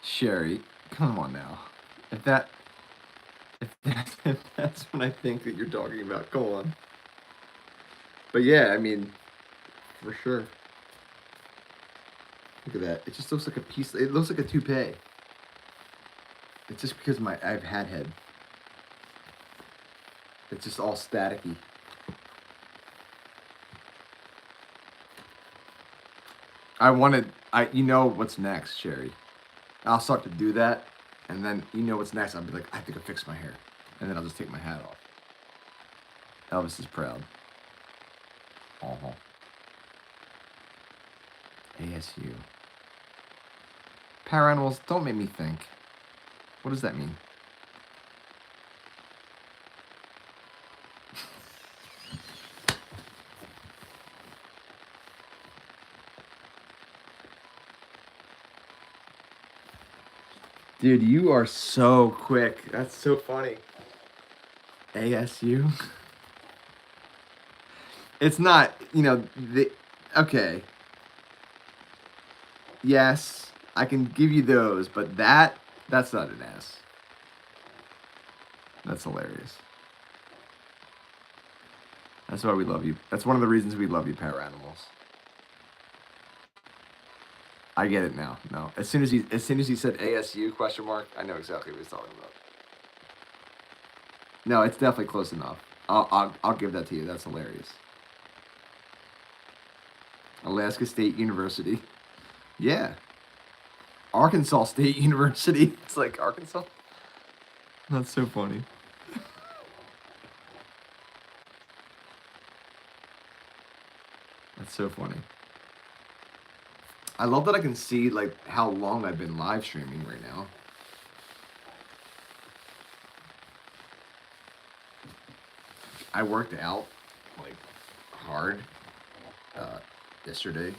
Speaker 1: Sherry, come on now. If that, if that's what I think that you're talking about, go on. But yeah, I mean, for sure. Look at that. It just looks like a piece. It looks like a toupee. It's just because I've had head. It's just all staticky. You know what's next, Sherry. I'll start to do that, and then you know what's next. I'll be like, I think I fixed my hair, and then I'll just take my hat off. Elvis is proud. Uh-huh. ASU. Power animals, don't make me think. What does that mean? Dude, you are so quick. That's so funny. ASU? It's not, okay. Yes, I can give you those, but that's not an S. That's hilarious. That's why we love you. That's one of the reasons we love you, Power Animals. I get it now. No, as soon as he said ASU question mark, I know exactly what he's talking about. No, it's definitely close enough. I'll give that to you. That's hilarious. Alaska State University. Yeah. Arkansas State University. It's like Arkansas. That's so funny. That's so funny. I love that I can see like how long I've been live streaming right now. I worked out like hard yesterday.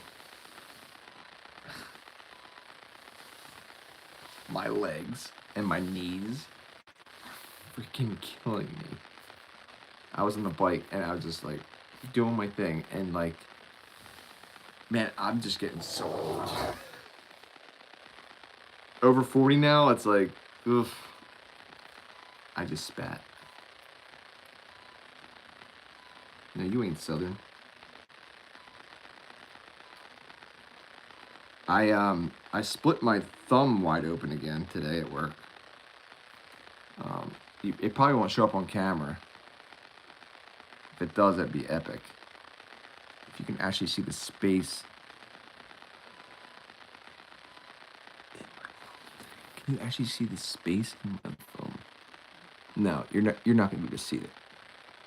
Speaker 1: My legs and my knees are freaking killing me. I was on the bike and I was just like doing my thing, and like, man, I'm just getting so old. Over 40 now, it's like, oof. I just spat. No, you ain't Southern. I split my thumb wide open again today at work. It probably won't show up on camera. If it does, that'd be epic. If you can actually see the space. Can you actually see the space in my thumb? No, you're not gonna be able to see it.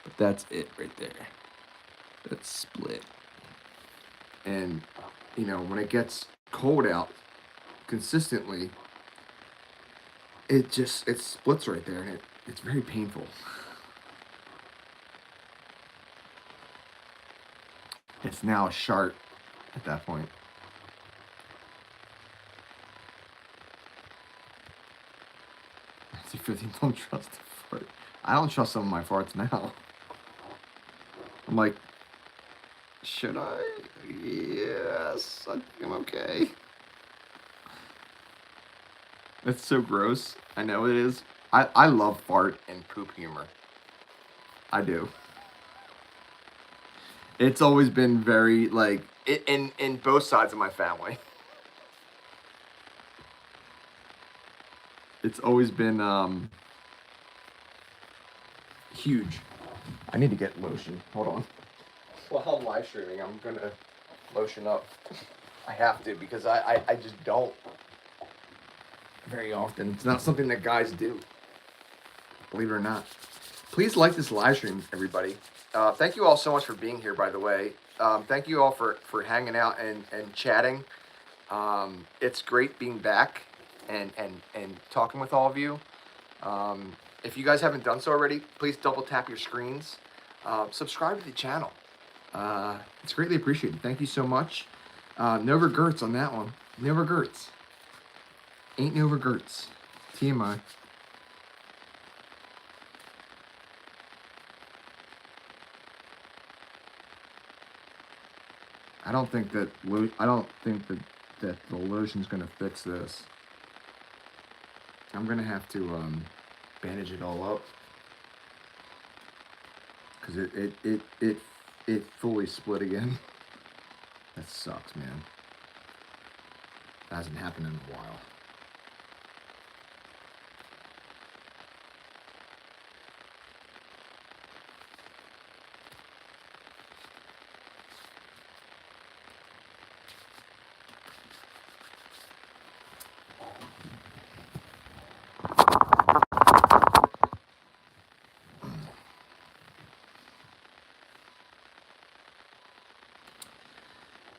Speaker 1: But that's it right there. That's split. And when it gets cold out consistently, it splits right there, and it's very painful. It's now a shart at that point. Don't trust the fart. I don't trust some of my farts now. I'm like, should I? Yes, I think I'm okay. It's so gross. I know it is. I love fart and poop humor. I do. It's always been very, like, in both sides of my family. It's always been huge. I need to get lotion. Hold on. While I'm live streaming, I'm gonna lotion up. I have to, because I just don't very often. It's not something that guys do, believe it or not. Please like this live stream, everybody. Thank you all so much for being here, by the way. Thank you all for hanging out and chatting. It's great being back and talking with all of you. If you guys haven't done so already, please double tap your screens. Subscribe to the channel. It's greatly appreciated. Thank you so much. No regrets on that one. No regrets. Ain't no regrets. TMI. I don't think that the lotion's gonna fix this. I'm gonna have to bandage it all up because it fully split again. That sucks, man. That hasn't happened in a while.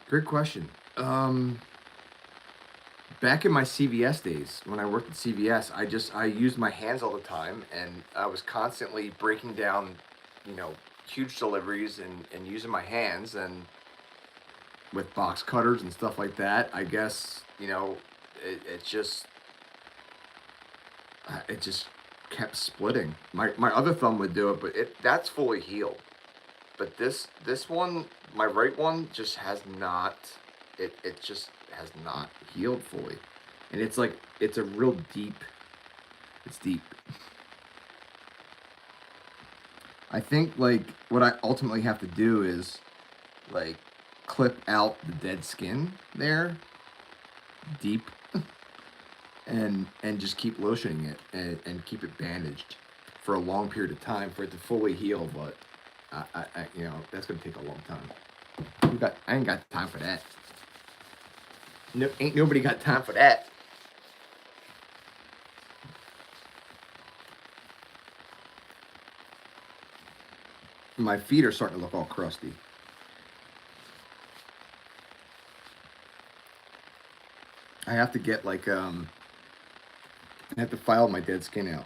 Speaker 1: Great question. Back in my CVS days, when I worked at CVS, I used my hands all the time, and I was constantly breaking down, huge deliveries and using my hands and with box cutters and stuff like that. I guess it just kept splitting. My other thumb would do it, but that's fully healed. But this one, my right one, just has not. It just has not healed fully, and it's like it's a real deep. It's deep. I think like what I ultimately have to do is like clip out the dead skin there, deep, and just keep lotioning it and keep it bandaged for a long period of time for it to fully heal. But I that's gonna take a long time. I ain't got time for that. No, ain't nobody got time for that. My feet are starting to look all crusty. I have to get like I have to file my dead skin out.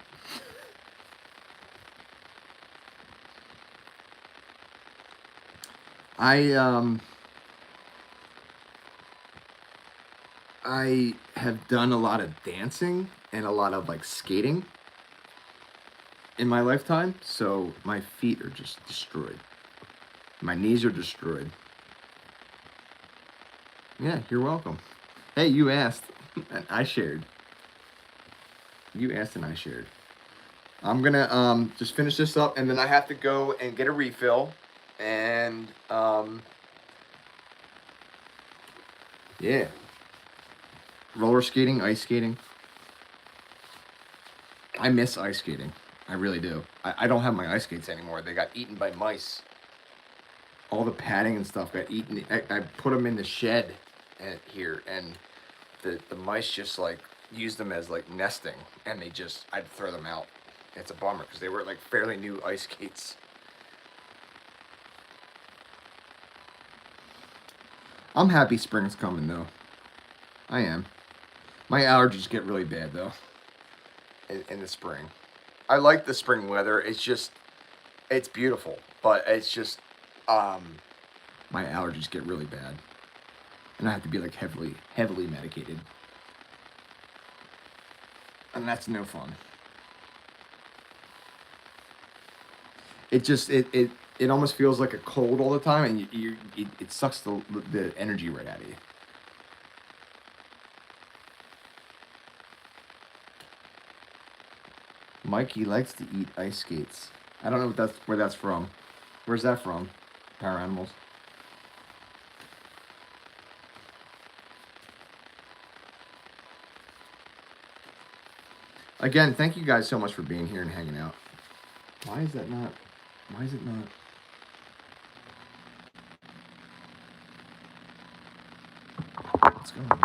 Speaker 1: I have done a lot of dancing and a lot of like skating in my lifetime, so my feet are just destroyed. My knees are destroyed. Yeah, you're welcome. Hey, you asked and I shared. You asked and I shared. I'm gonna just finish this up, and then I have to go and get a refill, and yeah, roller skating, ice skating. I miss ice skating. I really do. I don't have my ice skates anymore. They got eaten by mice. All the padding and stuff got eaten. I put them in the shed here, and the mice just like used them as like nesting, and I'd throw them out. It's a bummer because they were like fairly new ice skates. I'm happy spring's coming though. I am. My allergies get really bad though in the spring. I like the spring weather. It's beautiful, but it's just my allergies get really bad, and I have to be like heavily medicated, and that's no fun. It almost feels like a cold all the time, and it sucks the energy right out of you. Mikey likes to eat ice skates. I don't know where that's from. Where's that from? Power Animals. Again, thank you guys so much for being here and hanging out. Why is that not? Why is it not? What's going on?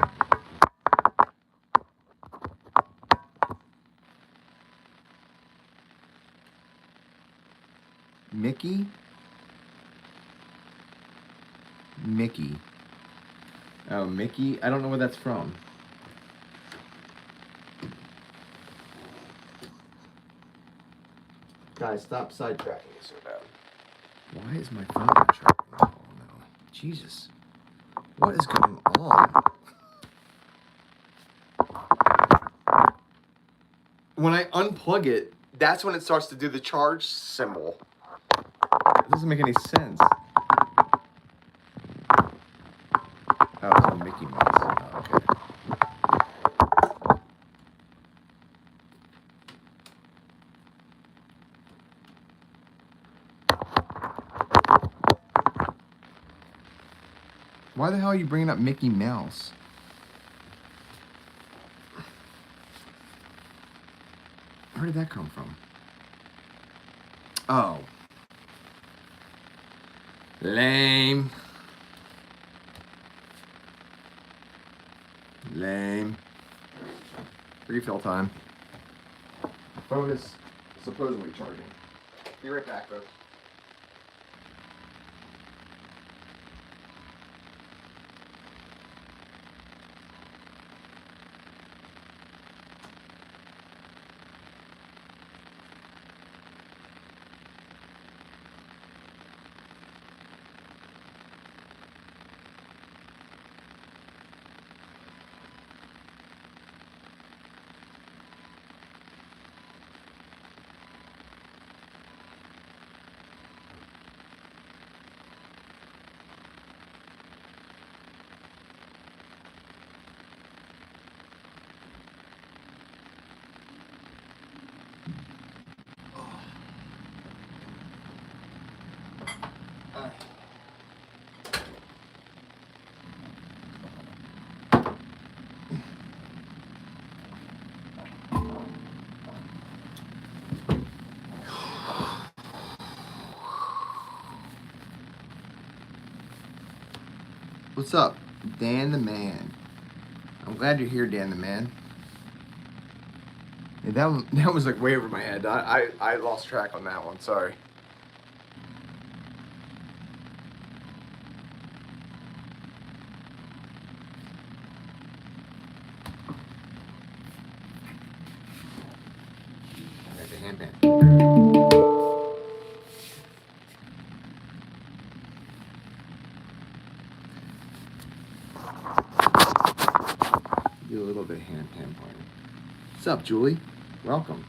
Speaker 1: Mickey? Mickey. Oh, Mickey? I don't know where that's from. Guys, stop sidetracking me so bad. Why is my phone not charging? Oh no. Jesus. What is going on? When I unplug it, that's when it starts to do the charge symbol. It doesn't make any sense. Oh, it's a Mickey Mouse. Oh, okay. Why the hell are you bringing up Mickey Mouse? Where did that come from? Oh. Lame. Lame. Refill time. Phone is supposedly charging. Be right back, folks. What's up, Dan the Man? I'm glad you're here, Dan the Man. Yeah, that was like way over my head. I lost track on that one. Sorry. I got the handpan. Do a little bit of handpan pointing. What's up, Julie? Welcome.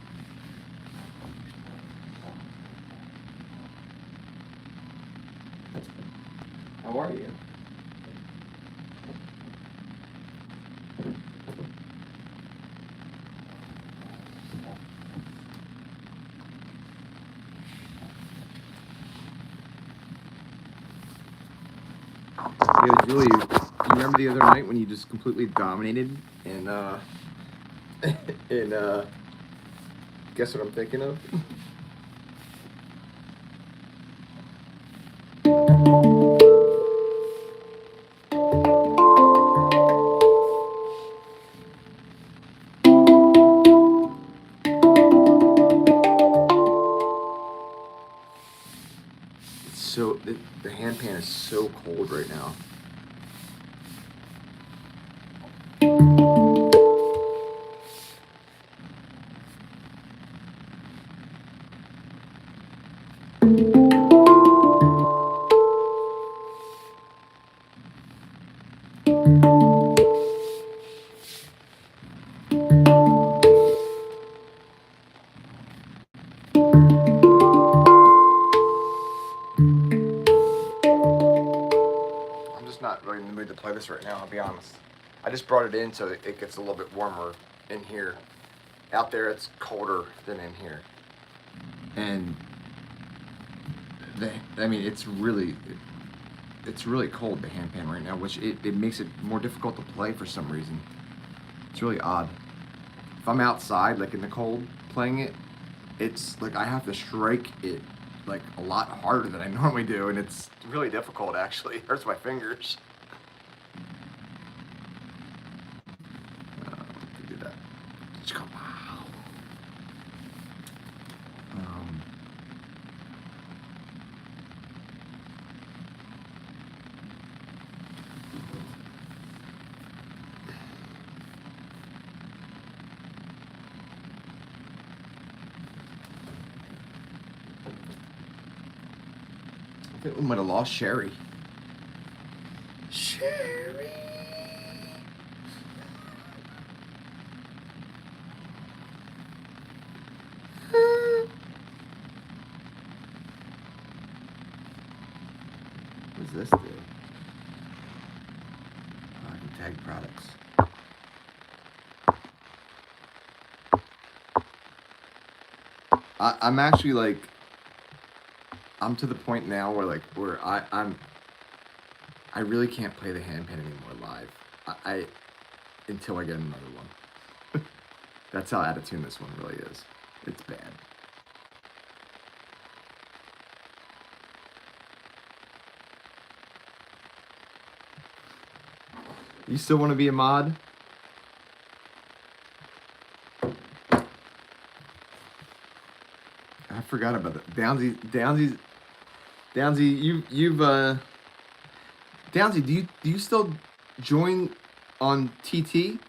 Speaker 1: How are you? Yo, Julie, you remember the other night when you just completely dominated and and guess what I'm thinking of? So the handpan is so cold right now. Not really in the mood to play this right now, I'll be honest. I just brought it in so it gets a little bit warmer in here. Out there it's colder than in here. And I mean it's really cold, the handpan right now, which it makes it more difficult to play for some reason. It's really odd. If I'm outside like in the cold playing it, it's like I have to strike it like a lot harder than I normally do, and it's really difficult actually. It hurts my fingers. Do that. Just go. Wow. I think we might have lost Sherry. Sherry. What does this do? Oh, I can tag products. I'm actually like, I'm to the point now where like, where I I really can't play the handpan anymore live. I until I get another one. That's how out of tune this one really is. It's bad. You still want to be a mod? I forgot about that. Downsy, Downsy, do you still join on TT?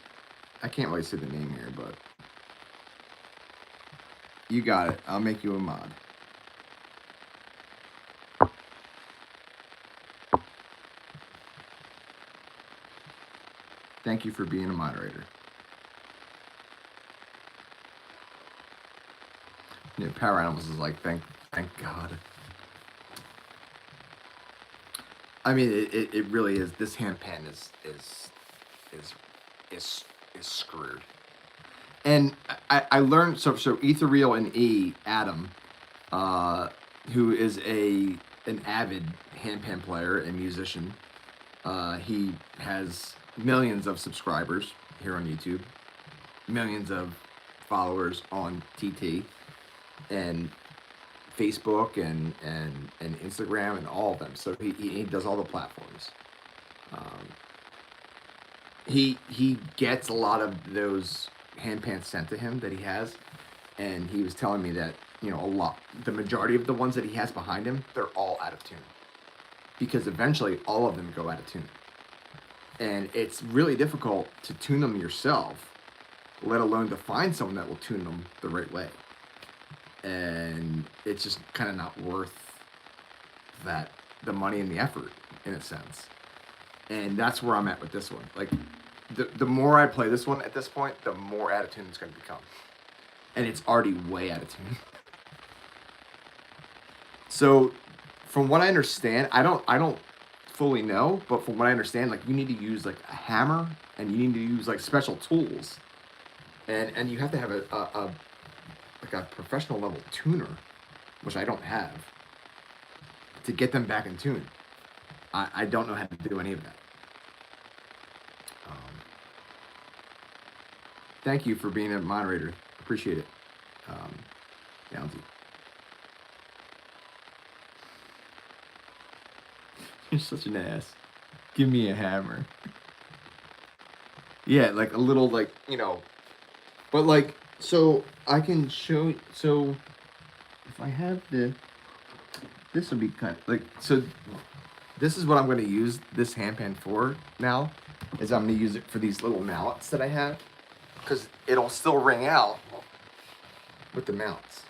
Speaker 1: I can't really say the name here, but you got it. I'll make you a mod. Thank you for being a moderator. Yeah, Power Animals is like, thank God. I mean, it really is. This handpan is screwed. And I learned so Ethereal and Adam, who is an avid handpan player and musician. He has millions of subscribers here on YouTube, millions of followers on TT and Facebook and Instagram and all of them. So he does all the platforms. He gets a lot of those handpans sent to him that he has, and he was telling me that, you know, the majority of the ones that he has behind him, they're all out of tune, because eventually all of them go out of tune, and it's really difficult to tune them yourself, let alone to find someone that will tune them the right way. And it's just kind of not worth the money and the effort, in a sense. And that's where I'm at with this one. Like, the more I play this one at this point, the more out of tune it's going to become. And it's already way out of tune. So, from what I understand, I don't fully know, but from what I understand, like, you need to use like a hammer, and you need to use like special tools, and you have to have a professional level tuner, which I don't have, to get them back in tune. I don't know how to do any of that. Thank you for being a moderator. Appreciate it. Downsy. You're such an ass. Give me a hammer. Yeah, like a little, like, you know, but like, so I can show, so if I have this would be kind of like, so this is what I'm going to use this handpan for now, is I'm going to use it for these little mallets that I have, because it'll still ring out with the mallets.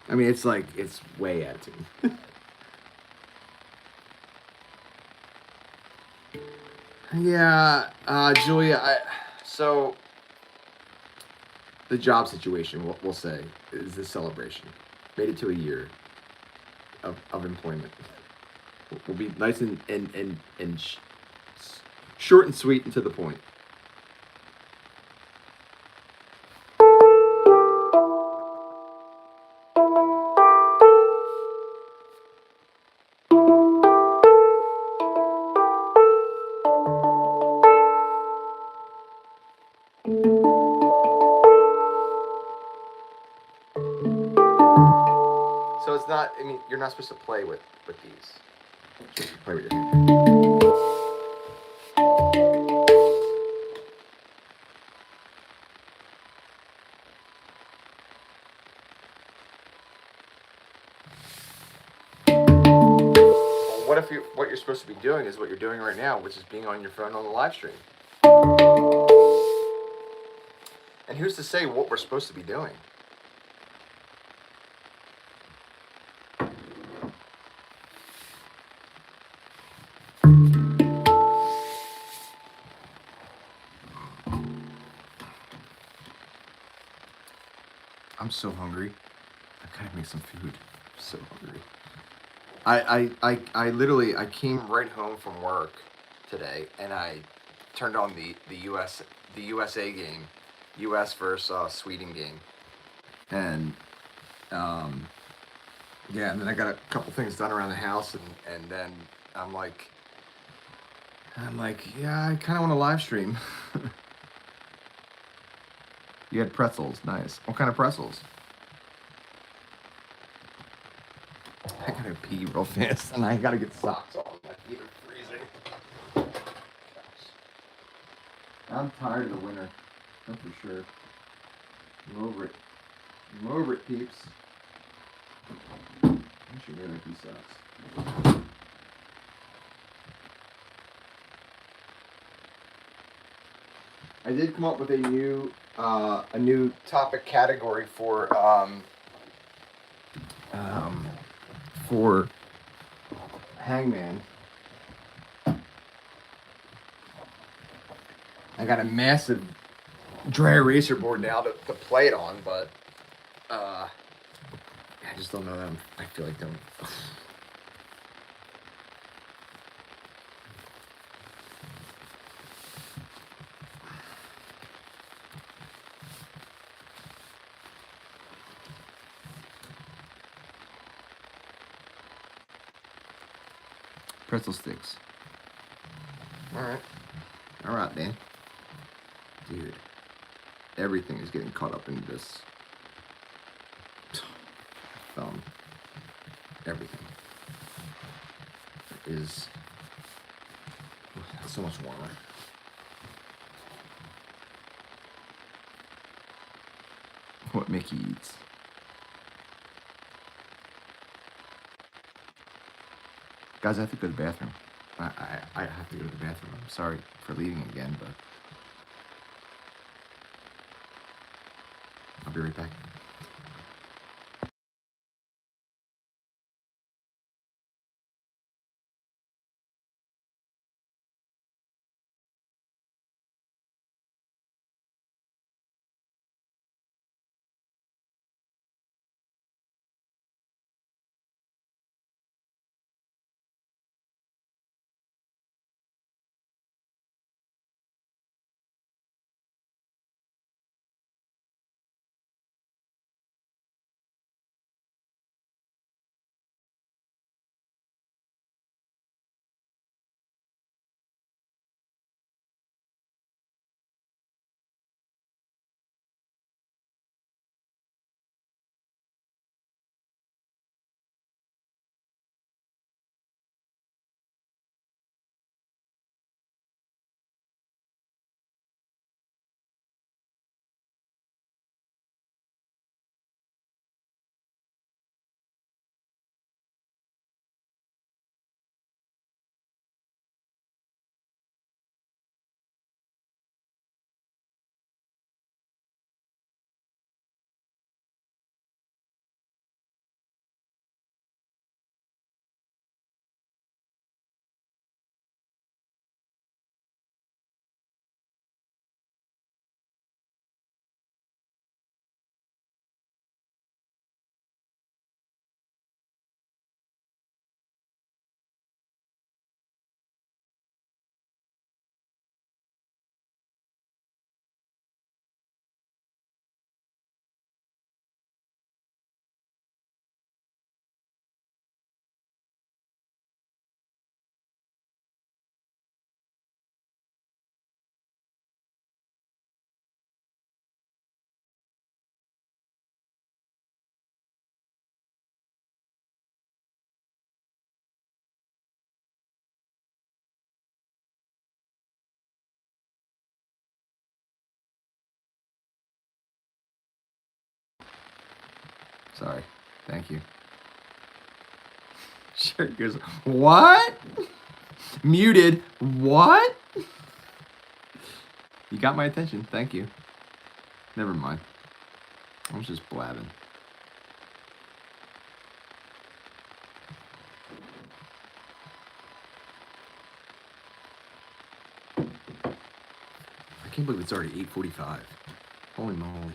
Speaker 1: I mean, it's like it's way out of tune. Yeah, Julia. So the job situation, we'll say, is the celebration. Made it to a year of employment. We'll be nice and short and sweet and to the point. So it's not. I mean, you're not supposed to play with these. You're supposed to play with your hand. Well, what if you? What you're supposed to be doing is what you're doing right now, which is being on your phone on the live stream. And who's to say what we're supposed to be doing? I'm so hungry. I gotta make some food. I'm so hungry. I literally I came right home from work today and I turned on the USA game, US versus Sweden game, and um, yeah, and then I got a couple things done around the house and then I'm like yeah, I kind of want to live stream. You had pretzels, nice. What kind of pretzels? I gotta pee real fast and I gotta get socks on. My feet are freezing. Gosh. I'm tired of the winter. That's for sure. I'm over it. I'm over it, peeps. I should wear like these socks. I did come up with a new topic category for Hangman. I got a massive dry eraser board now to play it on, but I just don't know that I feel like them. Pretzel sticks. Alright. Alright, Dan. Dude. Everything is getting caught up in this thumb. Everything. It is so much warmer. What Mickey eats. Guys, I have to go to the bathroom. I have to go to the bathroom. I'm sorry for leaving again, but I'll be right back. Sorry. Thank you. Sure goes, what? Muted. What? You got my attention. Thank you. Never mind. I was just blabbing. I can't believe it's already 8:45. Holy moly.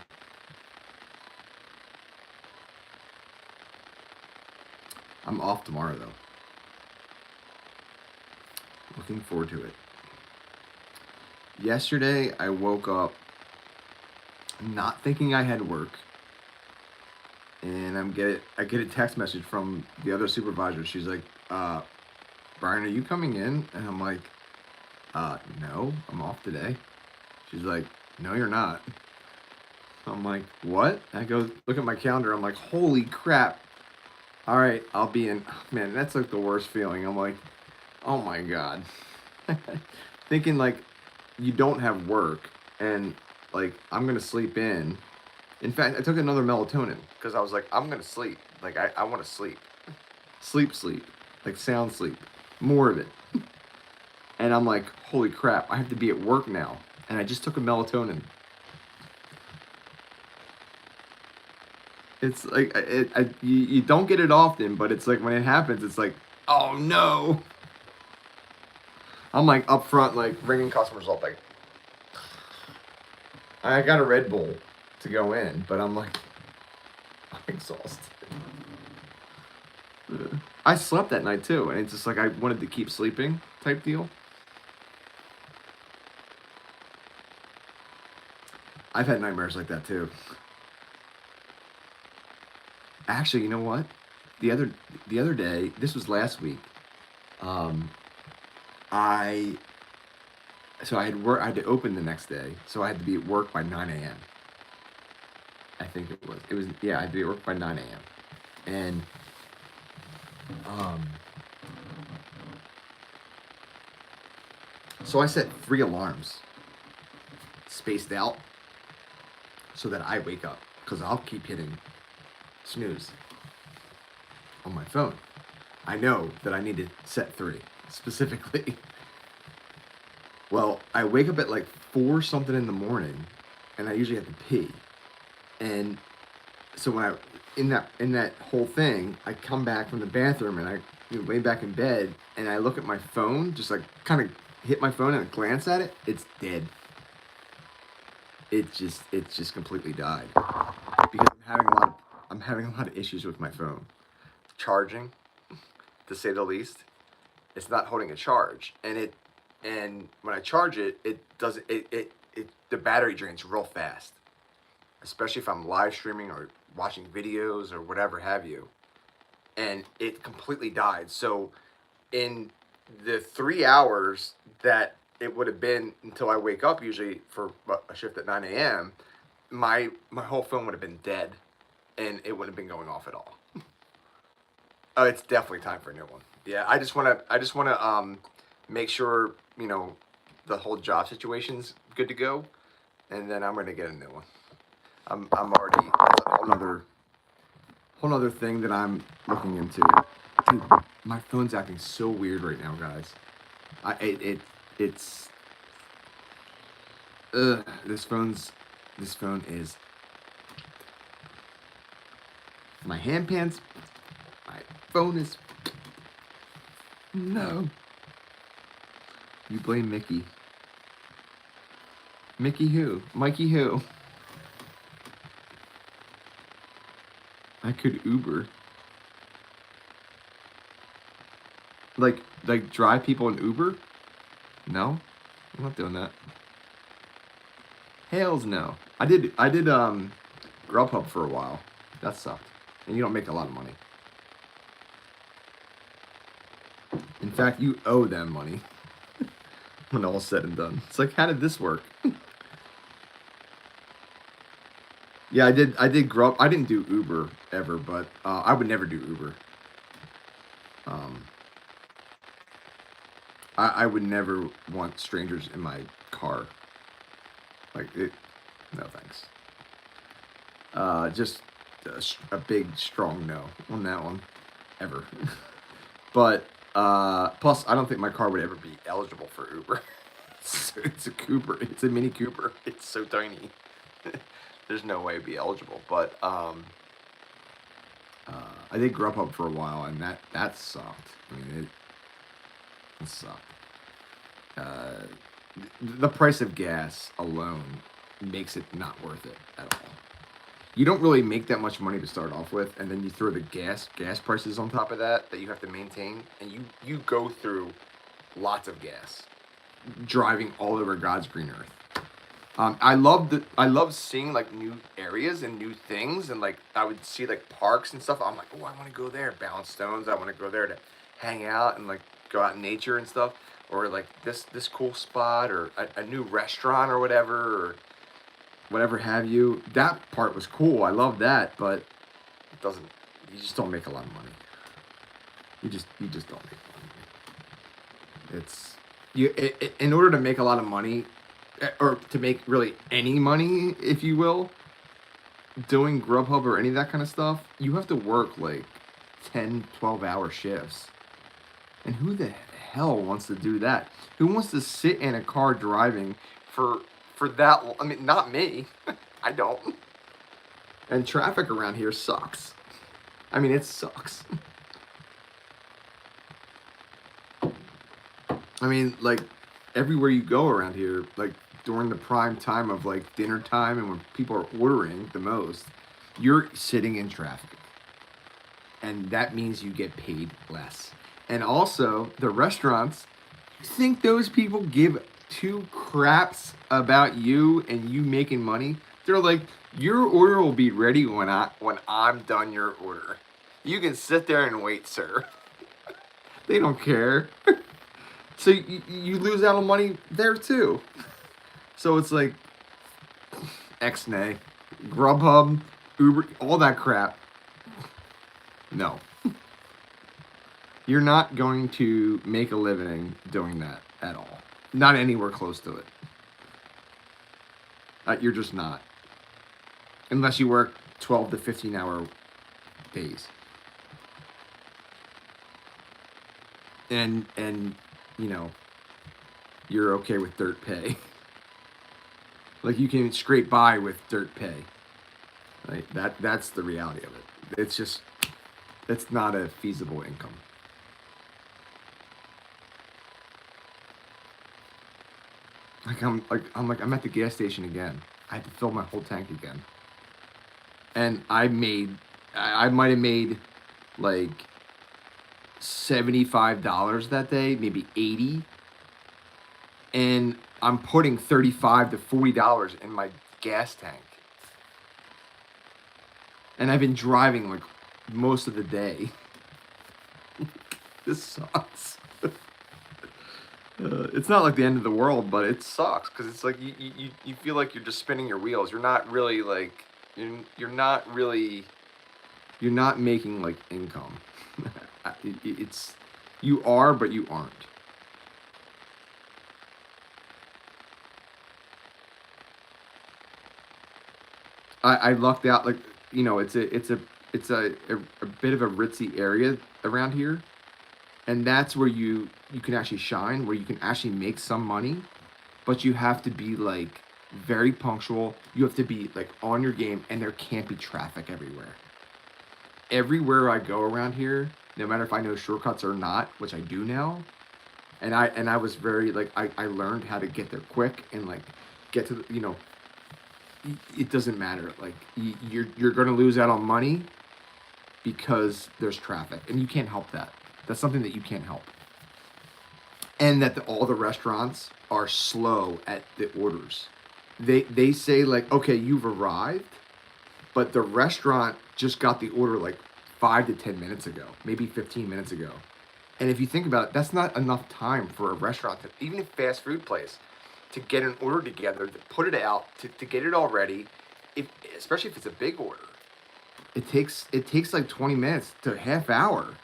Speaker 1: I'm off tomorrow, though. Looking forward to it. Yesterday, I woke up not thinking I had work. And I get a text message from the other supervisor. She's like, Brian, are you coming in? And I'm like, no, I'm off today. She's like, no, you're not. I'm like, what? I go look at my calendar. I'm like, holy crap. All right, I'll be in. Man, that's like the worst feeling. I'm like, oh my God. Thinking like you don't have work and like I'm going to sleep in. In fact, I took another melatonin because I was like, I'm going to sleep. Like, I want to sleep. Sleep. Like sound sleep. More of it. And I'm like, holy crap, I have to be at work now. And I just took a melatonin. It's like, you don't get it often, but it's like when it happens, it's like, oh no. I'm like up front, like ringing customers up, like, I got a Red Bull to go in, but I'm like, I'm exhausted. I slept that night too, and it's just like I wanted to keep sleeping type deal. I've had nightmares like that too. Actually, you know what? The other day, this was last week. I had to open the next day, so I had to be at work by 9 a.m. I think it was. I had to be at work by 9 a.m. And so I set 3 alarms spaced out so that I wake up, because I'll keep hitting snooze on my phone. I know that I need to set 3 specifically. Well, I wake up at like 4 something in the morning, and I usually have to pee. And so when in that whole thing, I come back from the bathroom and I lay back in bed and I look at my phone, just like kind of hit my phone and I glance at it. It's dead. It's just completely died because I'm having a lot of issues with my phone. Charging, to say the least. It's not holding a charge, and when I charge it, the battery drains real fast, especially if I'm live streaming or watching videos or whatever have you, and it completely died. So in the 3 hours that it would have been until I wake up, usually for a shift at 9 a.m., my whole phone would have been dead, and it wouldn't have been going off at all. It's definitely time for a new one. Yeah, I just want to make sure, the whole job situation's good to go, and then I'm going to get a new one. I'm already, that's a whole nother thing that I'm looking into. Dude, my phone's acting so weird right now, guys. This phone is, my hand pants, my phone is, no. You blame Mickey. Mickey who? Mikey who? I could Uber. Like drive people in Uber? No? I'm not doing that. Hells no. I did Grubhub for a while. That sucked. And you don't make a lot of money. In fact, you owe them money when all's said and done. It's like, how did this work? Yeah, I did Grub. I didn't do Uber ever, but I would never do Uber. I would never want strangers in my car. Like it. No thanks. Just a big strong no on that one, ever. But plus, I don't think my car would ever be eligible for Uber. It's a Cooper. It's a Mini Cooper. It's so tiny. There's no way it'd be eligible. But I did Grubhub for a while, and that sucked. I mean, it sucked. The price of gas alone makes it not worth it at all. You don't really make that much money to start off with, and then you throw the gas prices on top of that you have to maintain, and you go through lots of gas driving all over God's green earth. I love seeing like new areas and new things, and like I would see like parks and stuff. I'm like, oh, I want to go there, balance stones. I want to go there to hang out and like go out in nature and stuff, or like this cool spot, or a new restaurant or whatever have you. That part was cool. I love that, but it doesn't. You just don't make a lot of money. You just don't make a lot of money. It's in order to make a lot of money, or to make really any money, if you will, doing Grubhub or any of that kind of stuff, you have to work like 10, 12-hour shifts. And who the hell wants to do that? Who wants to sit in a car driving for that? I mean, not me. I don't. And traffic around here sucks. I mean, it sucks. I mean, like, everywhere you go around here, like, during the prime time of, like, dinner time and when people are ordering the most, you're sitting in traffic. And that means you get paid less. And also, the restaurants, you think those people give two craps about you and you making money? They're like, your order will be ready when I'm done your order. You can sit there and wait, sir. They don't care. So you lose out on money there too. So it's like Xnay, Grubhub, Uber, all that crap. No. You're not going to make a living doing that at all. Not anywhere close to it. You're just not. Unless you work 12 to 15-hour days. And you know, you're okay with dirt pay. Like, you can scrape by with dirt pay. Right? That's the reality of it. It's just, it's not a feasible income. I'm at the gas station again. I had to fill my whole tank again. And I might have made like $75 that day, maybe $80. And I'm putting $35 to $40 in my gas tank. And I've been driving like most of the day. This sucks. It's not like the end of the world, but it sucks because it's like you feel like you're just spinning your wheels. You're not really like you're not making like income. It's you are, but you aren't. I lucked out, like, you know, it's a bit of a ritzy area around here, and that's where you can actually shine, where you can actually make some money, but you have to be like very punctual. You have to be like on your game, and there can't be traffic everywhere. Everywhere I go around here, no matter if I know shortcuts or not, which I do now, and I was very like I learned how to get there quick and like get to the, you know, it doesn't matter. Like you're going to lose out on money because there's traffic, and you can't help that. That's something that you can't help. And that all the restaurants are slow at the orders. They say like, okay, you've arrived, but the restaurant just got the order like 5 to 10 minutes ago, maybe 15 minutes ago. And if you think about it, that's not enough time for a restaurant, even a fast food place, to get an order together, to put it out, to get it all ready, especially if it's a big order. It takes like 20 minutes to a half hour.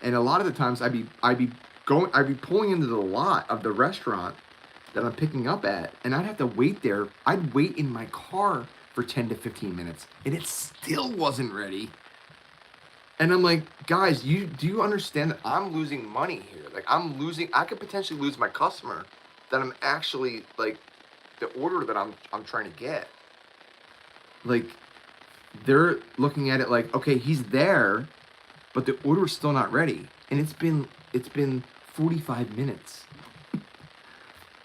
Speaker 1: And a lot of the times I'd be pulling into the lot of the restaurant that I'm picking up at, and I'd have to wait there. I'd wait in my car for 10 to 15 minutes, and it still wasn't ready. And I'm like, guys, do you understand that I'm losing money here? Like, I could potentially lose my customer that I'm actually, like, the order that I'm trying to get. Like, they're looking at it like, okay, he's there, but the order's still not ready. And it's been 45 minutes.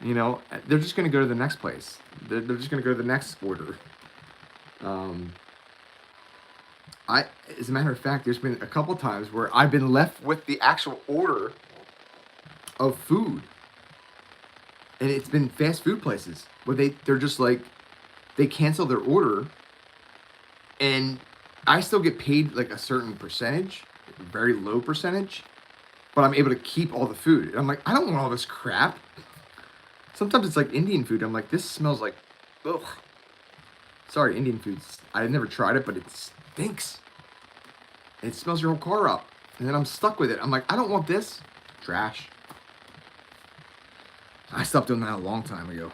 Speaker 1: You know, they're just going to go to the next place. They're just going to go to the next order. As a matter of fact, there's been a couple times where I've been left with the actual order of food. And it's been fast food places where they're just like, they cancel their order, and I still get paid like a certain percentage, a very low percentage, but I'm able to keep all the food. And I'm like, I don't want all this crap. Sometimes it's like Indian food. I'm like, this smells like, ugh. Sorry, Indian food. I've never tried it, but it stinks. It smells your whole car up. And then I'm stuck with it. I'm like, I don't want this. Trash. I stopped doing that a long time ago.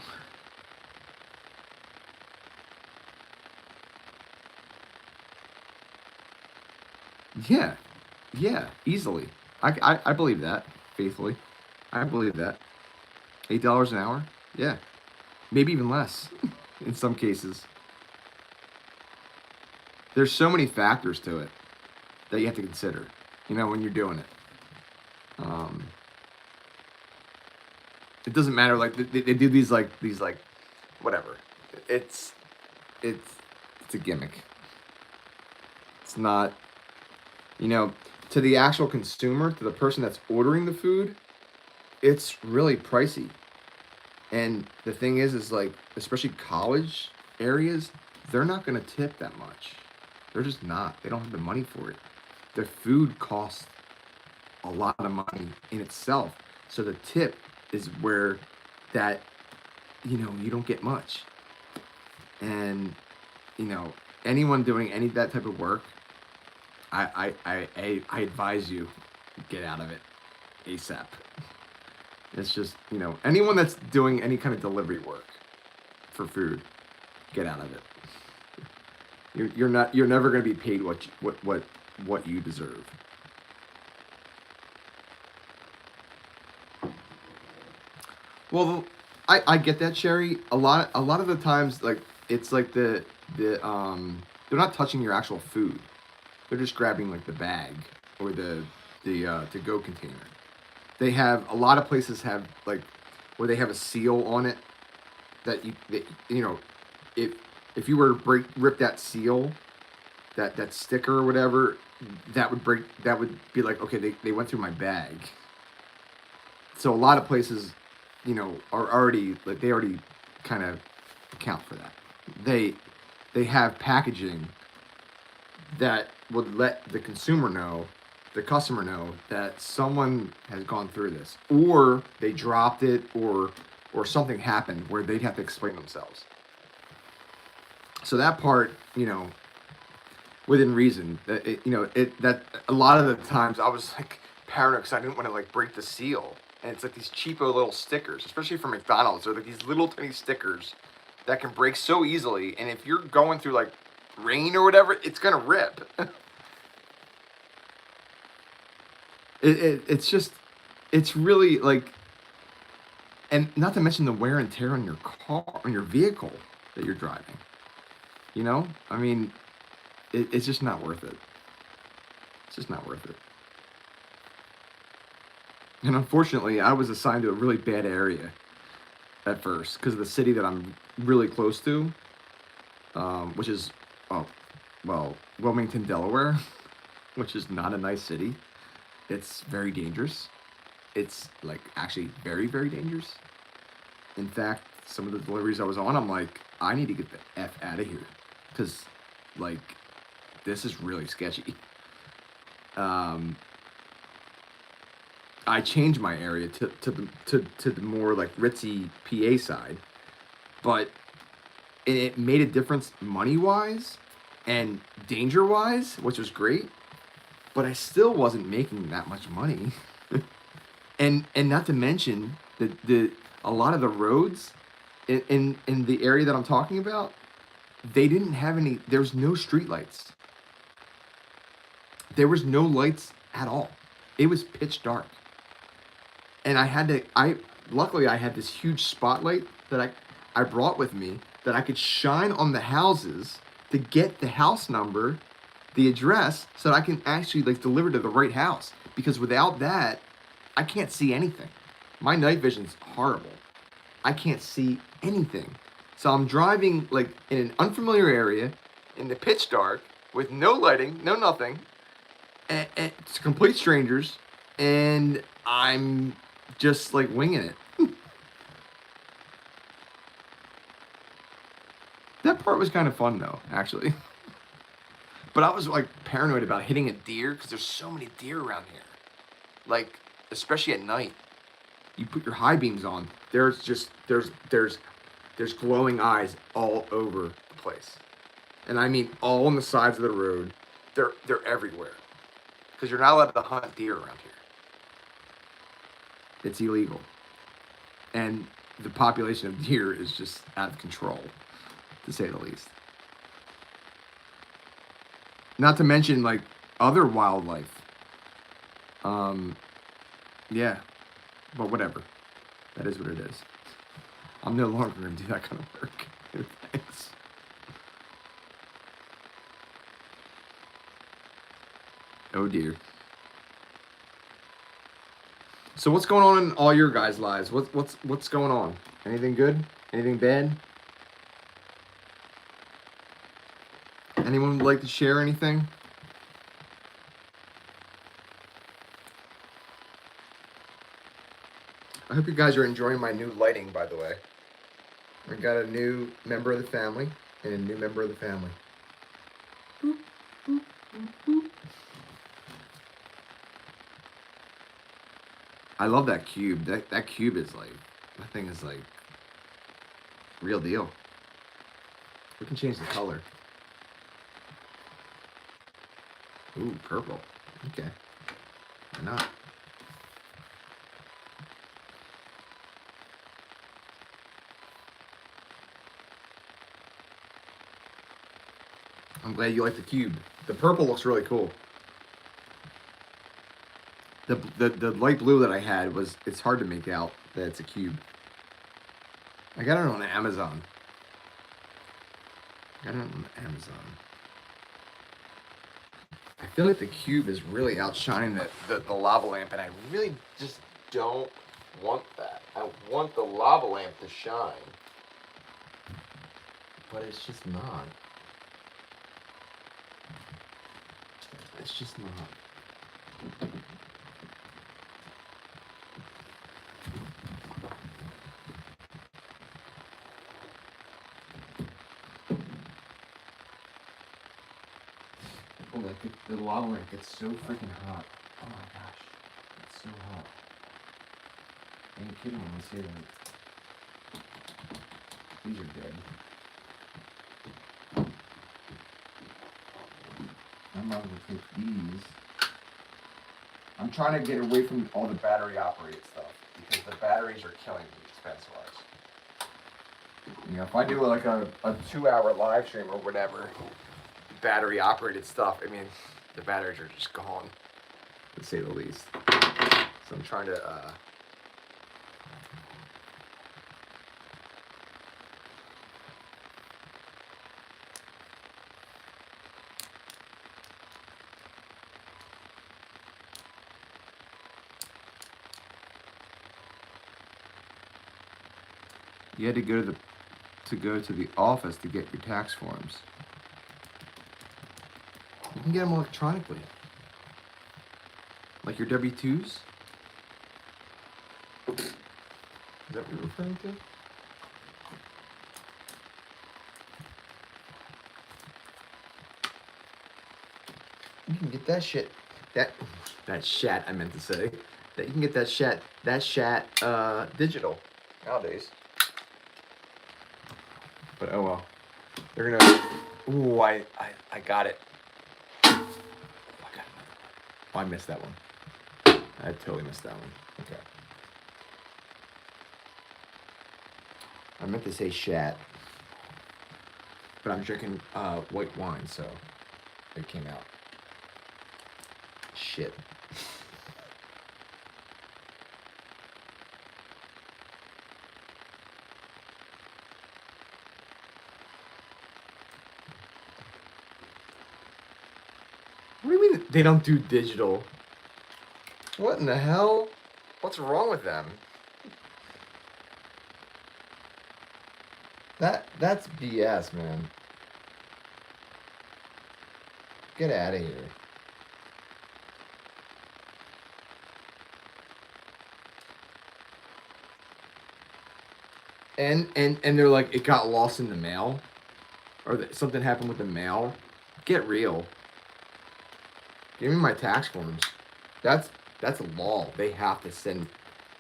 Speaker 1: Yeah, easily. I believe that, faithfully. I believe that. $8 an hour? Yeah. Maybe even less in some cases. There's so many factors to it that you have to consider, you know, when you're doing it. It doesn't matter, like, they do these whatever. It's a gimmick. It's not, you know, to the actual consumer, to the person that's ordering the food, it's really pricey. And the thing is like, especially college areas, they're not going to tip that much. They're just not. They don't have the money for it. The food costs a lot of money in itself. So the tip is where that, you know, you don't get much. And, you know, anyone doing that type of work, I advise you, get out of it ASAP. It's just, you know, anyone that's doing any kind of delivery work for food, get out of it. You're never going to be paid what you deserve. Well, I get that, Sherry. A lot of the times, like, it's like they're not touching your actual food. They're just grabbing like the bag or the to go container. They have, a lot of places have, like, where they have a seal on it that you know, if you were to rip that seal, that sticker or whatever, that would be like, okay, they went through my bag. So a lot of places, you know, are already, like, they already kind of account for that. They have packaging that would let the consumer know, the customer know, that someone has gone through this, or they dropped it, or something happened where they'd have to explain themselves. So that part, you know, within reason, that a lot of the times I was like paranoid because I didn't want to like break the seal, and it's like these cheapo little stickers, especially for McDonald's. They're like these little tiny stickers that can break so easily, and if you're going through like rain or whatever, it's gonna rip. It's just, it's really like, and not to mention the wear and tear on your car, on your vehicle that you're driving. You know, I mean, it's just not worth it. It's just not worth it. And unfortunately, I was assigned to a really bad area at first because of the city that I'm really close to, which is, Wilmington, Delaware, which is not a nice city. It's very dangerous. It's like actually very, very dangerous. In fact, some of the deliveries I was on, I'm like, I need to get the F out of here because, like, this is really sketchy. I changed my area to the more like ritzy PA side, but it made a difference money wise and danger wise, which was great. But I still wasn't making that much money, and not to mention the a lot of the roads in the area that I'm talking about, they didn't have any. There was no street lights. There was no lights at all. It was pitch dark. And luckily I had this huge spotlight that I brought with me that I could shine on the houses to get the house number, the address, so that I can actually like deliver to the right house. Because without that, I can't see anything. My night vision's horrible. I can't see anything. So I'm driving like in an unfamiliar area in the pitch dark with no lighting, no nothing. And it's complete strangers, and I'm just like winging it. That part was kind of fun though, actually. But I was like paranoid about hitting a deer because there's so many deer around here. Like, especially at night. You put your high beams on, there's glowing eyes all over the place. And I mean all on the sides of the road. They're everywhere. Because you're not allowed to hunt deer around here. It's illegal. And the population of deer is just out of control, to say the least. Not to mention, like, other wildlife. Yeah. But whatever. That is what it is. I'm no longer going to do that kind of work. Thanks. Oh dear. So what's going on in all your guys' lives? What's going on? Anything good? Anything bad? Anyone would like to share anything? I hope you guys are enjoying my new lighting, by the way. I got a new member of the family and a new member of the family. Boop, boop, boop, boop. I love that cube. That cube is like, that thing is like real deal. We can change the color. Ooh, purple. Okay. Why not? I'm glad you like the cube. The purple looks really cool. The light blue that I had it's hard to make out that it's a cube. I got it on Amazon. I feel like the cube is really outshining the lava lamp, and I really just don't want that. I want the lava lamp to shine. But it's just not. It's just not. Oh, the lava lamp gets so freaking hot. Oh my gosh. It's so hot. I ain't kidding when I say that. These are dead. I'm not gonna take these. I'm trying to get away from all the battery operated stuff because the batteries are killing me expense wise. You know, if I do like a 2-hour live stream or whatever, battery operated stuff, I mean, the batteries are just gone, to say the least. So I'm trying to you had to go to the office to get your tax forms. You can get them electronically. Like your W-2s? Is that what you're referring to? You can get that shit. That shat I meant to say. That you can get that shat digital nowadays. But oh well. They're gonna. Ooh, I got it. Oh, I got it. Oh, I missed that one. I totally missed that one. Okay. I meant to say shat. but I'm drinking white wine, so it came out. Shit. What do you mean they don't do digital? What in the hell? What's wrong with them? That's BS, man. Get out of here. And they're like, it got lost in the mail, or something happened with the mail. Get real. Give me my tax forms. That's a law. They have to send.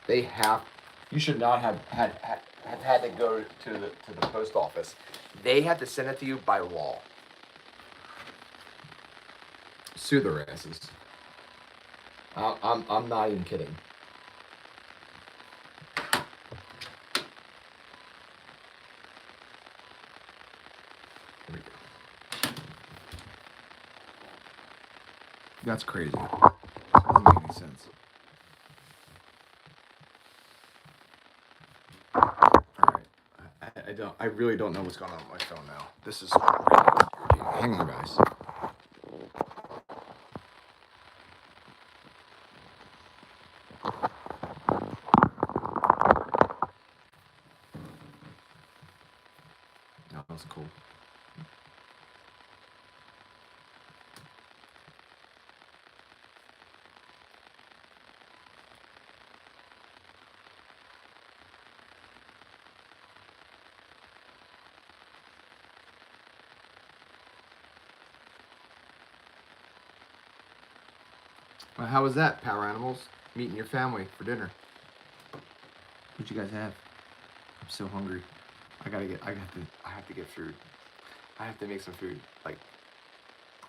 Speaker 1: They have. You should not have had to go to the post office. They have to send it to you by law. Sue their asses. I'm not even kidding. Here we go. That's crazy. That doesn't make any sense. Alright. I really don't know what's going on with my phone now. This is really irritating. Hang on, guys. That was cool. Well, how was that, Power Animals? Meeting your family for dinner. What'd you guys have? I'm so hungry. I have to get food. I have to make some food. Like,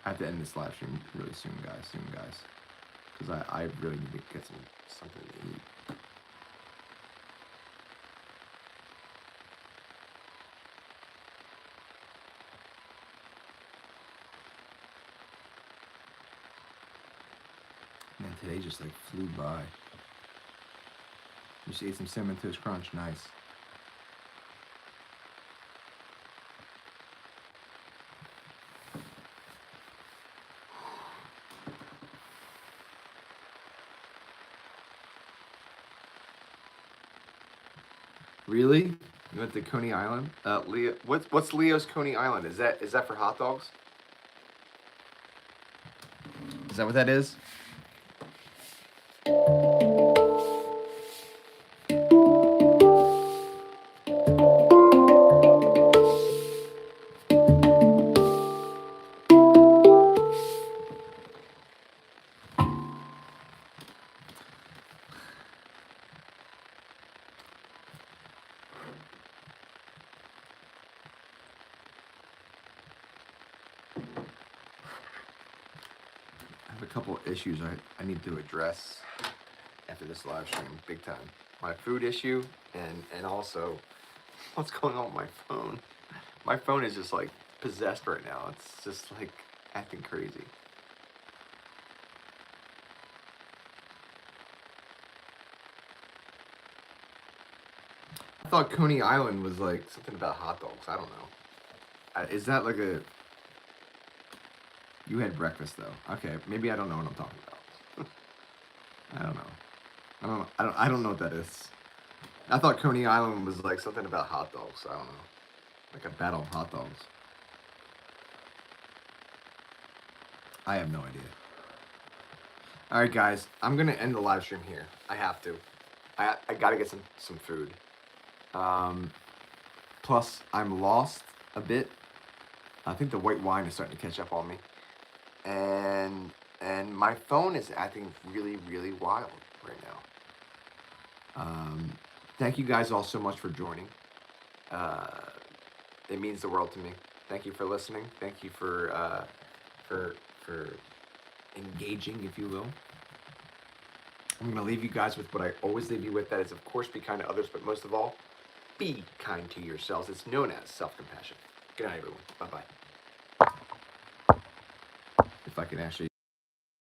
Speaker 1: I have to end this live stream really soon, guys. Because I really need to get something to eat. Man, today just like flew by. Just ate some Cinnamon Toast Crunch, nice. Really? You went to Coney Island? Leo, what's Leo's Coney Island? Is that for hot dogs? Is that what that is? A couple issues I need to address after this live stream, big time. My food issue and also what's going on with my phone. My phone is just like possessed right now. It's just like acting crazy. I thought Coney Island was like something about hot dogs. I don't know. Is that like a... You had breakfast though. Okay, maybe I don't know what I'm talking about. I don't know. I don't know what that is. I thought Coney Island was like something about hot dogs. I don't know. Like a battle of hot dogs. I have no idea. All right, guys. I'm gonna end the live stream here. I have to. I gotta get some food. Plus, I'm lost a bit. I think the white wine is starting to catch up on me. And my phone is acting really, really wild right now. Thank you guys all so much for joining. It means the world to me. Thank you for listening. Thank you for engaging, if you will. I'm gonna leave you guys with what I always leave you with. That is, of course, be kind to others, but most of all, be kind to yourselves. It's known as self-compassion. Good night, everyone. Bye bye. If I can actually.